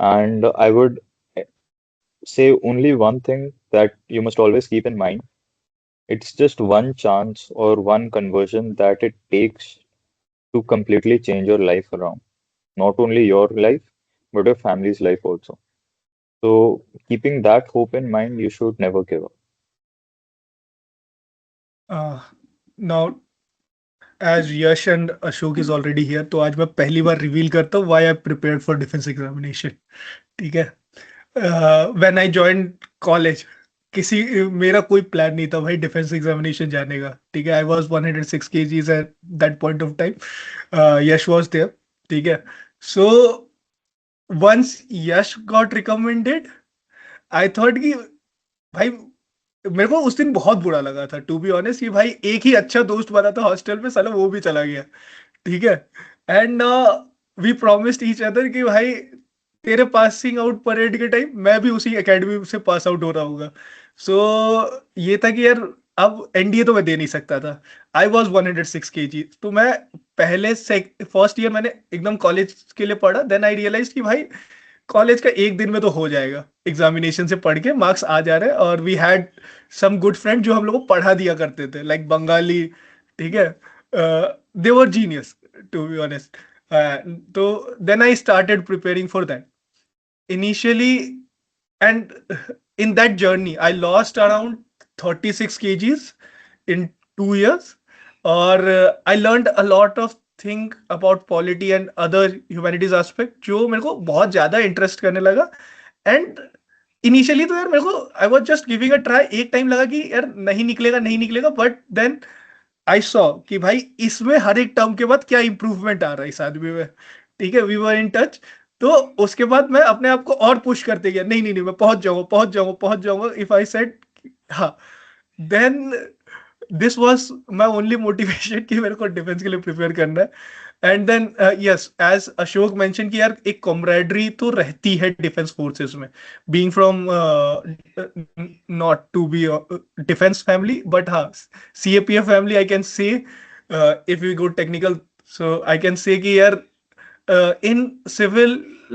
And I would say only one thing that you must always keep in mind. It's just one chance or one conversion that it takes to completely change your life around. Not only your life, but your family's life also. So, keeping that hope in mind, you should never give up. Now as Yash and Ashok is already here, तो आज मैं पहली बार रिवील करता हूँ why I prepared for defense examination. ठीक है, when I joined college, मेरा कोई प्लान नहीं था भाई डिफेंस एग्जामिनेशन जाने का. ठीक है, I was 106 kgs at that point of time. Yash was there. ठीक है, so once Yash got recommended, I thought कि भाई, मेरे को उस दिन बहुत बुरा लगा था टू बी ऑनेस्ट कि भाई एक ही अच्छा दोस्त बना था हॉस्टल में, साला वो भी चला गया. ठीक है, and we promised each other कि भाई तेरे पासिंग आउट परेड के टाइम मैं भी उसी एकेडमी से पास आउट हो रहा होगा. सो ये था कि यार अब एनडीए तो मैं दे नहीं सकता था. I was 106 kg. तो मैं पहले फर्स्ट ईयर मैंने एकदम कॉलेज के लिए पढ़ा. देन आई रियलाइज कि भाई कॉलेज का एक दिन में तो हो जाएगा, एग्जामिनेशन से पढ़ के मार्क्स आ जा रहे हैं. और we had some good friend जो हम लोग को पढ़ा दिया करते थे, लाइक बंगाली. ठीक है, they were genius to be honest. तो then I started preparing for that initially, and in that journey I lost around 36 kgs in 2 years. Or I learned a lot of thing about polity and other humanities aspect जो मेरे को बहुत ज्यादा इंटरेस्ट करने लगा. एंड इनिशियली तो यार मेरे को I was just giving a try. एक टाइम लगा कि यार नहीं निकलेगा, बट देन आई सॉ कि भाई इसमें हर एक टर्म के बाद क्या इंप्रूवमेंट आ रहा है इस आदमी में. ठीक है, वी वर इन टच. तो उसके बाद मैं अपने आप को और पुश करते गया, नहीं मैं पहुंच जाऊंगा. इफ आई सेड हाँ, then this was my only motivation कि मेरे को डिफेंस के लिए प्रिपेयर करना है. And then yes, as Ashok mention कि यार एक कॉमरेडरी तो रहती है डिफेंस फोर्सेस में, being from not to be defence family, but हाँ, CAPF family I can say, if you go technical, so I can say कि यार in civil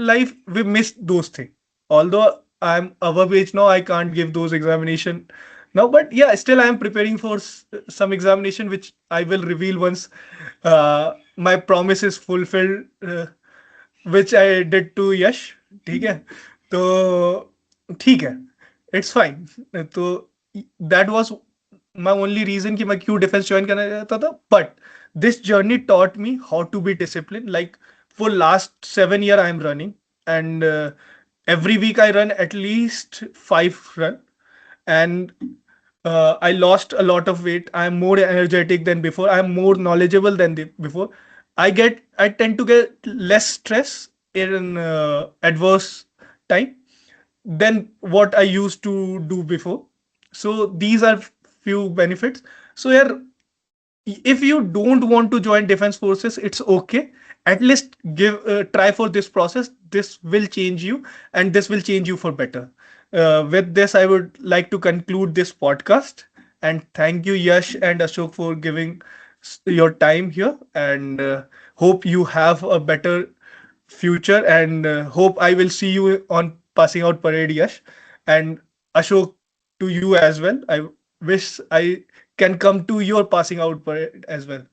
life we miss those things, although I'm above age now, I can't give those examination now, but yeah, still I am preparing for some examination which I will reveal once my promise is fulfilled, which I did to Yash. ठीक है, तो ठीक है, इट्स फाइन. तो that was my only reason कि मैं क्यों डिफेंस ज्वाइन करना चाहता था. But this journey taught me how to be disciplined. Like for last 7 year I am running, and every week I run at least 5 run, and I lost a lot of weight. I am more energetic than before. I am more knowledgeable than before. I tend to get less stress in adverse time than what I used to do before. So these are few benefits. So yeah, if you don't want to join defense forces, it's okay. At least give try for this process. This will change you, and this will change you for better. With this, I would like to conclude this podcast, and thank you, Yash and Ashok, for giving your time here, and hope you have a better future, and hope I will see you on passing out parade, Yash, and Ashok, to you as well. I wish I can come to your passing out parade as well.